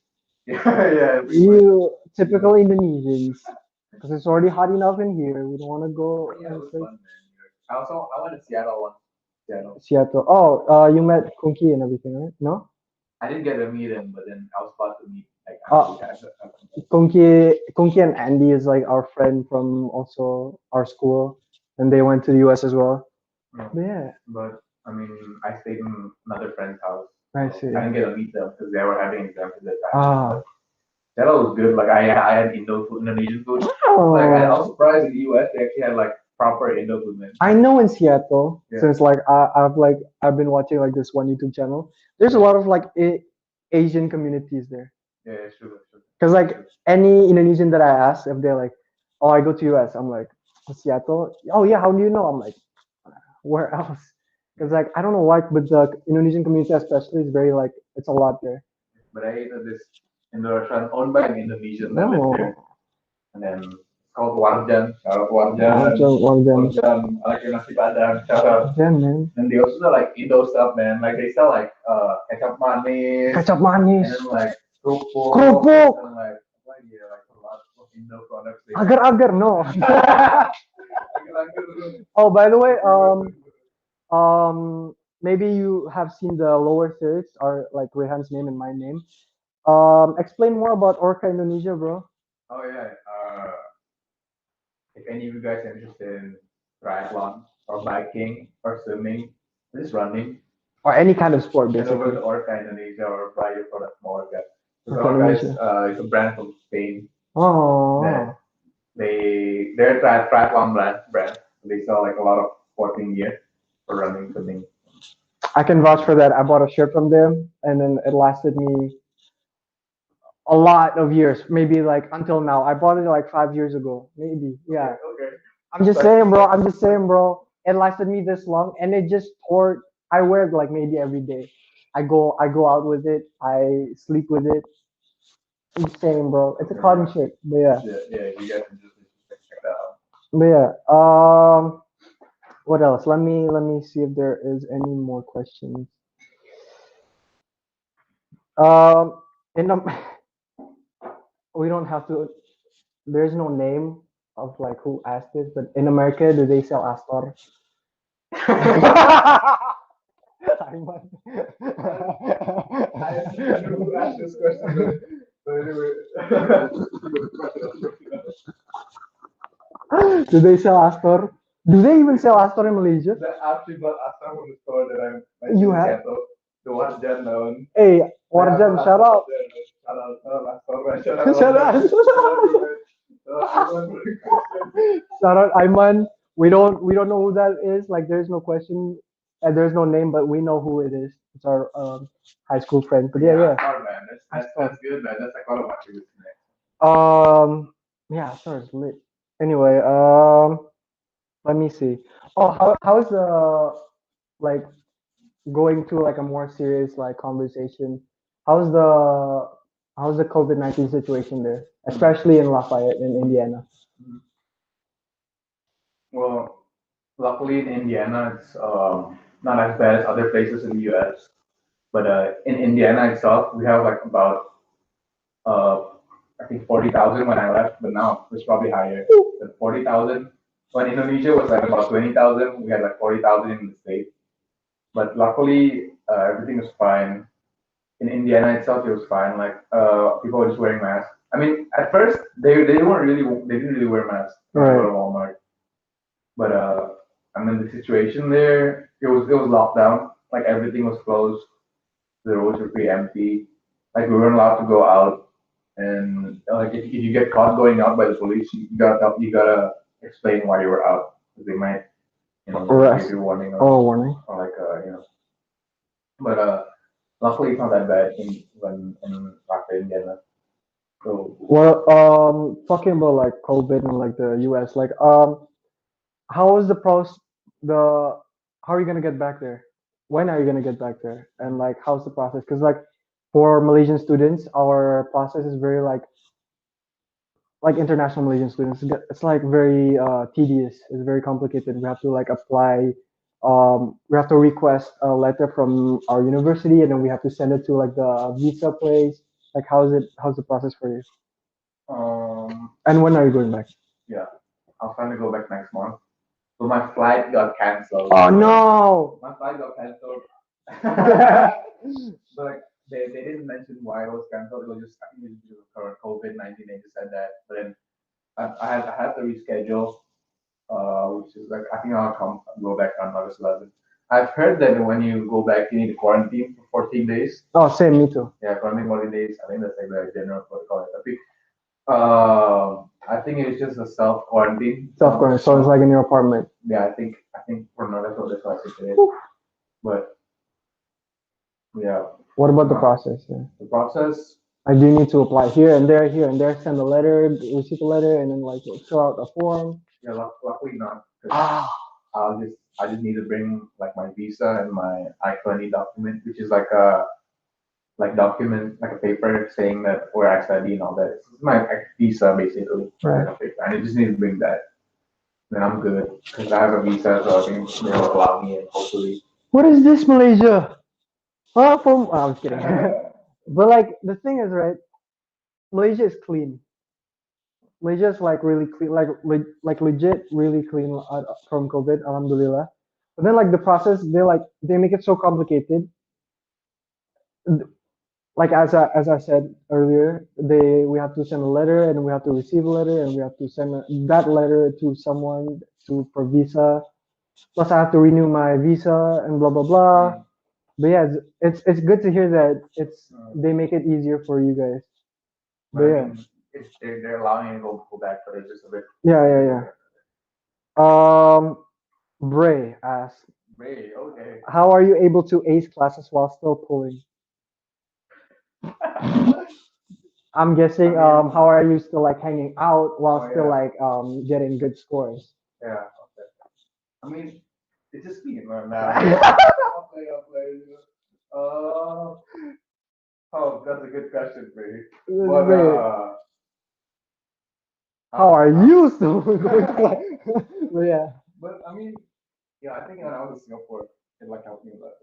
Yeah, yeah. You typical Indonesians, because it's already hot enough in here. We don't want to go Yeah, it was like fun, man. I went to Seattle once. Seattle. Seattle. Oh, you met Kunki and everything, right? No? I didn't get to meet him, but then I was about to meet like Uh, after. Kunki and Andy is like our friend from also our school, and they went to the US as well. No. But yeah, But I mean, I stayed in another friend's house. I So see. I didn't get to meet them because they were having exams at that time. Ah. That was good. Like I had Indonesian food. Like I Oh. was surprised in the US they actually had like proper Indo food, man. I know in Seattle, Yeah. since like I've been watching like this one YouTube channel. There's a lot of like Asian communities there. Yeah, it's true. It's true. Cause like any Indonesian that I ask, if they're like, "Oh, I go to US," I'm like, "Seattle." Oh yeah, how do you know? I'm like, where else? Cause like I don't know why, but the Indonesian community especially is very like it's a lot there. But I ate at this Indo restaurant owned by an Indonesian that lived No, there, and then it's called Warjan. Shout out Warjan. Warjan, Warjan. I like your nasi padang. Shout out. yeah, man. And they also sell like Indo stuff, man. Like they sell like kecap manis, Kecap and manis, then like kerupuk, kerupuk, and like what yeah, like a lot of Indo products. They agar-agar, no. have. Oh, by the way, maybe you have seen the lower thirds are like Rehan's name and my name. Explain more about Orca Indonesia, bro. Oh yeah. If any of you guys are interested in triathlon or biking or swimming, or just running, Or any kind of sport, head over basically. to Orca Indonesia or buy your product from Orca. Because Orca Orca is Indonesia. it's a brand from Spain Oh, that they're a triathlon brand. They sell like a lot of sporting gear for running, swimming. I can vouch for that. I bought a shirt from them, and then it lasted me a lot of years, maybe like until now. I bought it like 5 years ago, maybe. Yeah. Okay. I'm just saying, bro. I'm just saying, bro. It lasted me this long, and it just tore. I wear it like maybe every day. I go out with it. I sleep with it. I'm just saying, bro. It's a cotton shirt, but yeah, Yeah, you guys can just check that out. but yeah. What else? Let me see if there is any more questions. In we don't have to. There's no name of like who asked this, but in America, do they sell Astor? Simon. I don't know who asked this question, but anyway. Do they sell Astor? Do they even sell Astor in Malaysia? That actually bought Astra from the store that I You mentioned in have? Seattle. The Warjan known. Hey, Warjan, shout out. Shout out, Astra. Shout out. Shout out Ayman. We don't know who that is. Like there's no question and there's no name, but we know who it is. It's our high school friend. But yeah. Astra, man. That's good, man. That's like all of my favorites. Yeah, Astor is lit. Anyway, let me see. Oh, how's the like going to like a more serious like conversation? How's the how's the COVID-19 situation there, especially in Lafayette in Indiana? Well, luckily in Indiana, it's not as bad as other places in the U.S. But in Indiana itself, we have like about uh, I think 40,000 when I left, but now it's probably higher than 40,000. When Indonesia was like about 20,000, we had like 40,000 in the state. But luckily, everything was fine. In Indiana itself, it was fine. Like people were just wearing masks. I mean, at first they didn't really wear masks when I go Right. to Walmart, but I mean the situation there, it was locked down. Like everything was closed. The roads were pretty empty. Like we weren't allowed to go out, and like if you get caught going out by the police, you gotta explain why you were out. 'Cause they might give Arrest. you a warning Oh, warning. or like But luckily it's not that bad in Lafayette, Indiana. So Well, talking about like COVID and like the US, like, how is the pros, the, how are you gonna get back there? When are you gonna get back there? And like, how's the process? Because like, for Malaysian students, our process is very like international Malaysian students, it's like very tedious. It's very complicated. We have to like apply. We have to request a letter from our university, and then we have to send it to like the visa place. Like, how's it? How's the process for you? And when are you going back? yeah, I was trying to go back next month, but my flight got canceled. Oh no! My flight got canceled. But like they didn't mention why it was canceled. It was just I think it was due to COVID-19. They just said that. But then I had to reschedule, which is like I think I'll go back on August 11th. I've heard that when you go back, you need to quarantine for 14 days. Oh, same. Me too. Yeah, quarantine 14 days. I think that's like the general protocol. I think it's just a self quarantine. Self quarantine. So it's like in your apartment. Yeah, I think for now that's what I think it is. But yeah, What about the uh, process? Yeah. the process. I do need to apply here and there, send a letter, receive a letter, and then like fill out a form. Yeah, luckily not. 'Cause Ah, I just need to bring like my visa and my I-20 document, which is like document like a paper saying that where I study and all that. It's my visa basically, right. like a paper, and I just need to bring that. Then I'm good because I have a visa, so I think they'll allow me and hopefully. What is this, Malaysia? From, oh, I'm just kidding. But like the thing is, right? Malaysia is clean. Malaysia is like really clean, like legit really clean from COVID. Alhamdulillah. But then like the process, they make it so complicated. Like as I said earlier, we have to send a letter and we have to receive a letter and we have to send that letter to someone to for visa. Plus, I have to renew my visa and blah blah blah. Mm, But yeah, it's good to hear that mm. they make it easier for you guys. But But I yeah, mean, they're allowing me to go back, but it's just a bit. yeah. Bray asks, Great, okay. how are you able to ace classes while still pulling? I'm I guessing, mean, how are you still like hanging out while oh still yeah, like getting good scores? yeah. Okay. I mean, it's just me, man. Now, I'll play. Uh, oh, that's a good question, Ray. But Bray, how are how? you still going to play? But yeah, But I mean, yeah, I think when I was in Singapore, it like helped me a lot.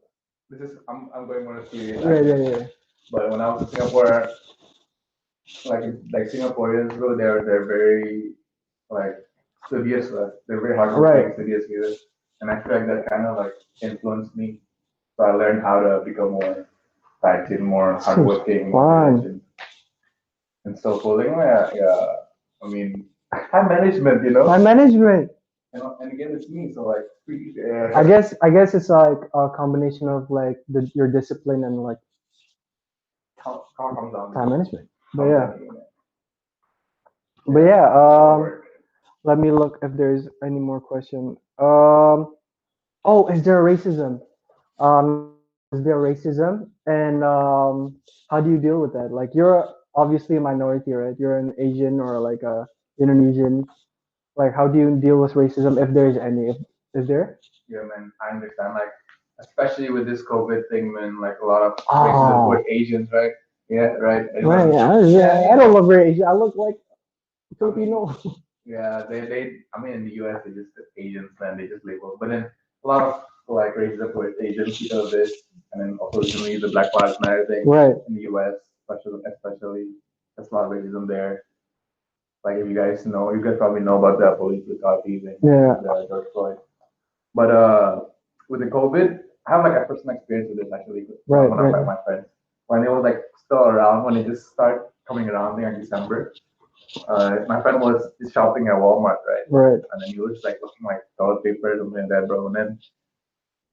This is I'm going on a serious aspect. yeah. But when I was in Singapore, like Singaporeans, bro, they're very like studious. They're very hardworking, Right. studious people, and I feel like that kind of like influenced me. So I learned how to become more active, more Seems hardworking, more fun. diligent, and so pulling. Yeah. I mean, time management, Time management. and again, it's me. So like, I guess it's like a combination of like your discipline and like how comes down to time management. But comes yeah, down to you, man. but Yeah, yeah. hard work. Let me look if there's any more question. Oh, is there racism? Is there racism? And how do you deal with that? Like, you're obviously a minority, right? You're an Asian or like a Indonesian. Like, how do you deal with racism if there is any? Is there? Yeah, man, I understand. Like, especially with this COVID thing, man. Like a lot of racism Oh, towards Asians, right? Yeah, right. right. Everyone. Yeah. I don't look very Asian. I look like I mean, Filipino. yeah, they. I mean, in the U.S. they just Asians, man. They just label. But then a lot of like racism towards Asians because of this, and then also recently the Black Lives Matter thing Right. in the U.S. Especially there's a lot of racism there. Like if you guys probably know about the police brutality thing, Yeah. George Floyd. But with the COVID, I have like a personal experience with this actually. One Right. one of Right. my friends when it was like still around when it just started coming around, I think in December. My friend was shopping at Walmart, right? Right. And then he was like looking like toilet paper or something like that, bro. And then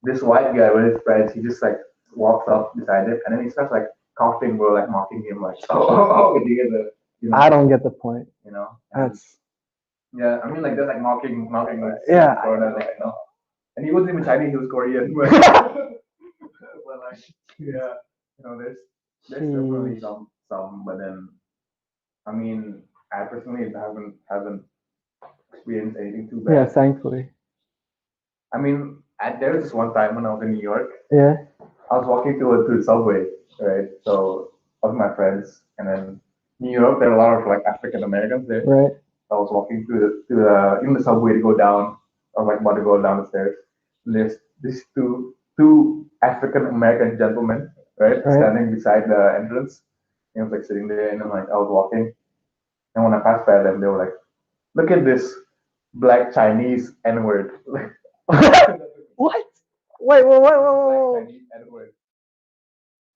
this white guy with his friends, he just like walks up beside it, and then he starts like coughing, bro, like mocking him, like, oh, you get the, I don't get the point. and That's yeah, I mean, like they're like mocking like yeah. foreigner, like. And he wasn't even Chinese; he was Korean, but like, yeah, there's definitely Jeez. some, but then, I mean, I personally haven't experienced anything too Yeah, bad. thankfully. I mean, there was this one time when I was in New York. Yeah. I was walking to the subway, right? So I was with my friends, and then New York, there are a lot of like African Americans there. Right. I was walking in the subway to go down. I was like about to go down the stairs. And there's these two African American gentlemen, right, Right. standing beside the entrance. And I was like sitting there, and then like I was walking, and when I passed by them, they were like, "Look at this black Chinese N word." What? Wait, wait, wait, wait, Black wait, wait. Chinese N word,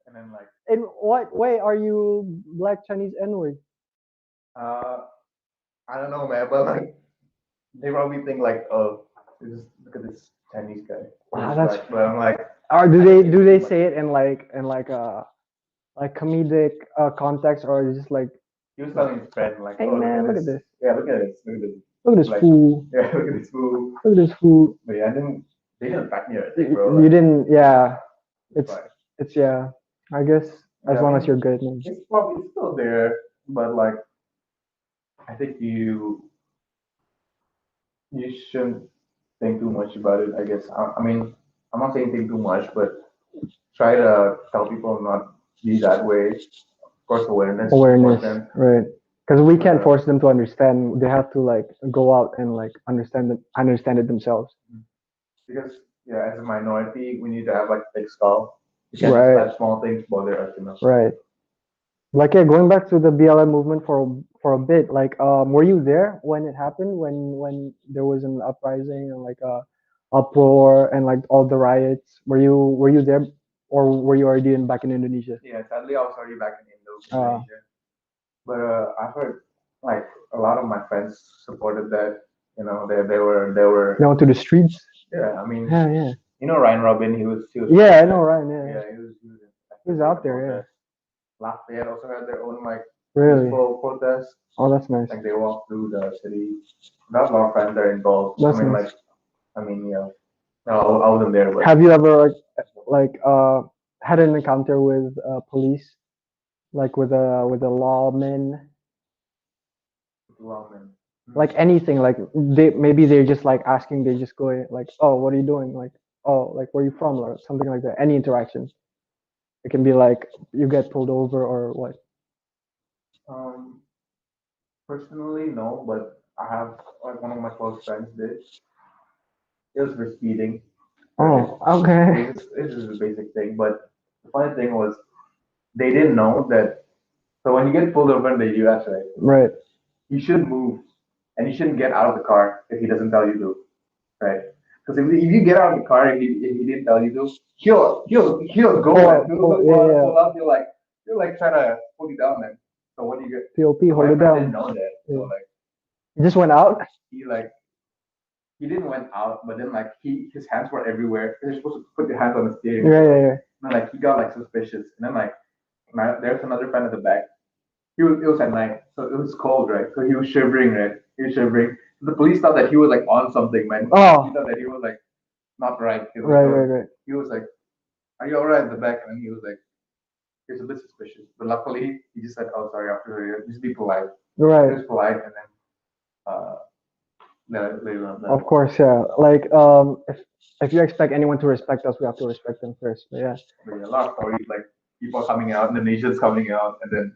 and then like In what way are you black Chinese N-word? uh, I don't know, man, but like they probably think like, oh, look at this Chinese guy. Wow, He's that's. black. But I'm like, Or I think do it's they too much. say it in like comedic context, or just like, He was telling his friend like, hey oh, look man, at look at this. this, Yeah, look at this. look at this Like, fool, yeah, look at this fool. look at this fool. But yeah, they didn't attack me or anything, You, bro. you Like, didn't, yeah. it's It's fine. it's yeah. I guess as Yeah, I long as mean, you're good, man. it's probably still there, but like, I think you shouldn't think too much about it. I guess. I mean, I'm not saying think too much, but try to tell people not be that way. Of course, awareness is Awareness, important, right? Because we but can't force them to understand. They have to like go out and like understand it themselves. because yeah, as a minority, we need to have like thick skull. You can't just Right, let small things bother us. right. Like yeah, going back to the BLM movement for a bit. Like, were you there when it happened? When there was an uprising and like a uproar and like all the riots? Were you there, or were you already back in Indonesia? Yeah, sadly, I was already back in Uh, Indonesia, but I've heard like a lot of my friends supported that. They were they went to the streets. yeah. I mean, Yeah, yeah, Ryan Robin, he was part yeah. of I know, that. Ryan. Yeah, yeah. Yeah, he was He's actively out about there. that. Lafayette also had their own like Yeah, really. peaceful protest. Oh, that's nice. Like they walked through the city. Got a lot of friends that are involved. That's nice. Yeah. No, I wasn't there, but Have you ever had an encounter with police, like with a lawman, well, man. like anything, like they're just like asking, they just go like, oh, what are you doing, like, oh, like where you from, or something like that. Any interaction, it can be like you get pulled over or what. Um, personally, no, but I have like one of my close friends did. It was for speeding, right? Oh, okay. This is a basic thing, but the funny thing was they didn't know that. So when you get pulled over in the U.S., right, Right. you shouldn't move and you shouldn't get out of the car if he doesn't tell you to, right? Because if you get out of the car if he didn't tell you to, he'll go Pull and up, pull, yeah, yeah. pull up. You're like trying to pull you down, man. So what do you get? Pop, So hold my it friend didn't down. know that. So Yeah. like You just went out. he like he didn't went out, but then like his hands were everywhere. You're supposed to put your hands on the steering Yeah, wheel. yeah, yeah. And then like he got like suspicious, and then like there's another friend at the back. It was at night, so it was cold, right? So he was shivering, right? He was shivering. The police thought that he was like on something, man. He Oh, thought that he was like not right. right, right, right. He was like, "Are you alright?" At the back, and he was like, he was a bit suspicious. But luckily, he just said, "Oh, sorry." After just be polite. He Right. was polite, and then uh, later on, Of course, yeah. Like, if you expect anyone to respect us, we have to respect them first. But yeah, but yeah, a lot of stories like people coming out, Indonesians coming out, and then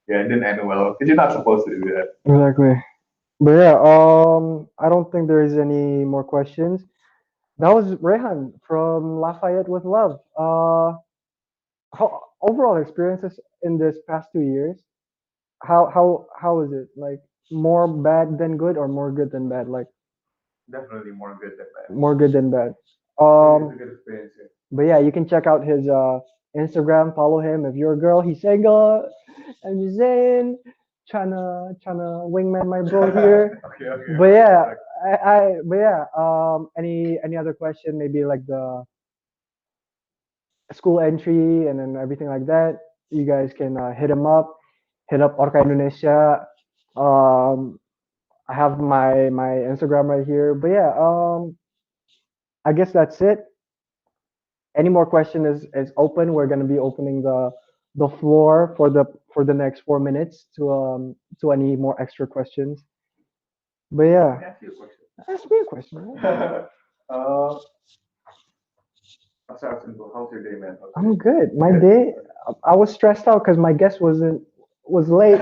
yeah, it didn't end well because you're not supposed to do that. exactly. But yeah, I don't think there is any more questions. That was Rehan from Lafayette with Love. How overall experiences in this past 2 years? How is it? Like more bad than good, or more good than bad? Like Definitely more good than bad. more good than bad. It's a Um, good experience. Yeah. but yeah, you can check out his Instagram, follow him. If you're a girl, he's single. I'm just saying, trying to wingman my bro here. Okay, okay. But yeah, but yeah. Any other question? Maybe like the school entry and then everything like that. You guys can hit him up. Hit up Orca Indonesia. Um, I have my Instagram right here. But yeah, I guess that's it. Any more question is open. We're gonna be opening the floor for the next 4 minutes to any more extra questions. But Let yeah, me ask you a question. ask me a question. Man. uh, I'll start simple. How's your day, man? How's your I'm day? good. My Good? day, I was stressed out because my guest was late.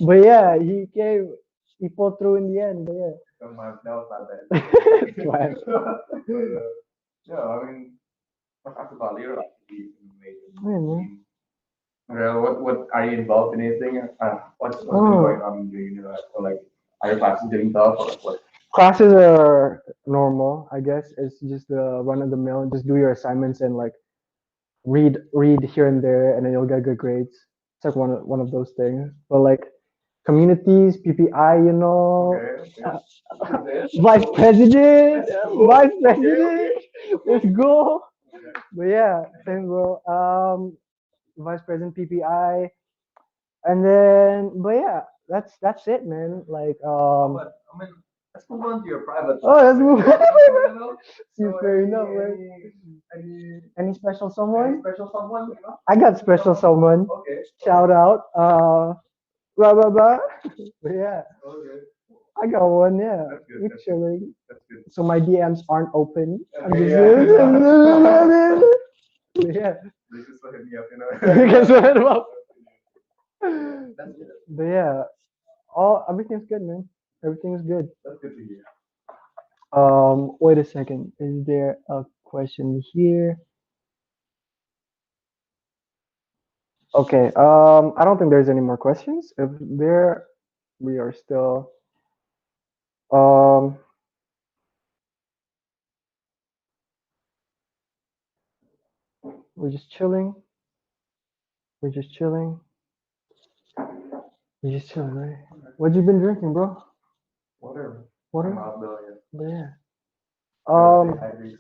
But yeah, he came. He pulled through in the end. But yeah. Oh, that was not bad. Right. Yeah, I mean, after Bali, like, Yeah, man. well, what are you involved in anything? What's been Oh. going on in your university? Or like, are your classes doing tough or like what? Classes are normal, I guess. It's just the run of the mill. Just do your assignments and like read here and there, and then you'll get good grades. It's like one of those things. But like communities, PPI, Okay, okay. What is it? vice president, Let's go. vice Okay, president. okay. Let's go. Okay. But yeah, thanks, bro. Vice president PPI, and then but yeah, that's it, man. Like But I mean, let's move on to your private oh, life. let's move. You know? See, So fair enough, right? Any special someone? special someone, you know? I got special someone. Okay. Shout out. Blah blah blah. But yeah, Okay. I got one. Yeah, That's good. we're That's good. chilling. That's good. So my DMs aren't open. I'm Okay, just yeah. yeah. This is what hit me up, you know. Guess what? That's good. But yeah, all everything's good, man. Everything's good. That's good to hear. Wait a second. Is there a question here? Okay. I don't think there's any more questions. If there, we are still. Um, we're just chilling. We're just chilling. We're just chilling, right? What you been drinking, bro? Whatever. Water? I'm out there, yeah. But yeah. Gotta Um, stay hydrated.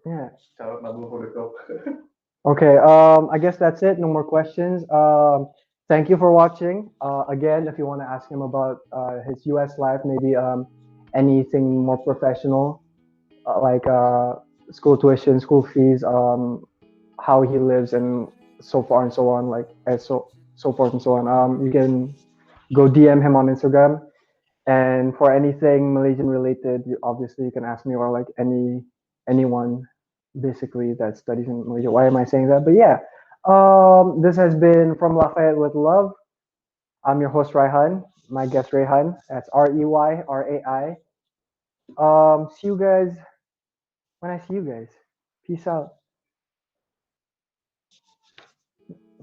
yeah. Shout out my boo for the cup. Okay. I guess that's it. No more questions. Thank you for watching. Again, if you want to ask him about his U.S. life, maybe anything more professional, like school tuition, school fees, how he lives, and so far and so on, like and so forth and so on. You can go DM him on Instagram. And for anything Malaysian related, obviously you can ask me or like anyone basically that studies in Malaysia. Why am I saying that? But yeah, this has been From Lafayette with Love. I'm your host Raihan. My guest Reyhan. That's Reyrai. See you guys when I see you guys. Peace out.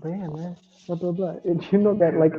But yeah, man. Blah blah blah. You know that like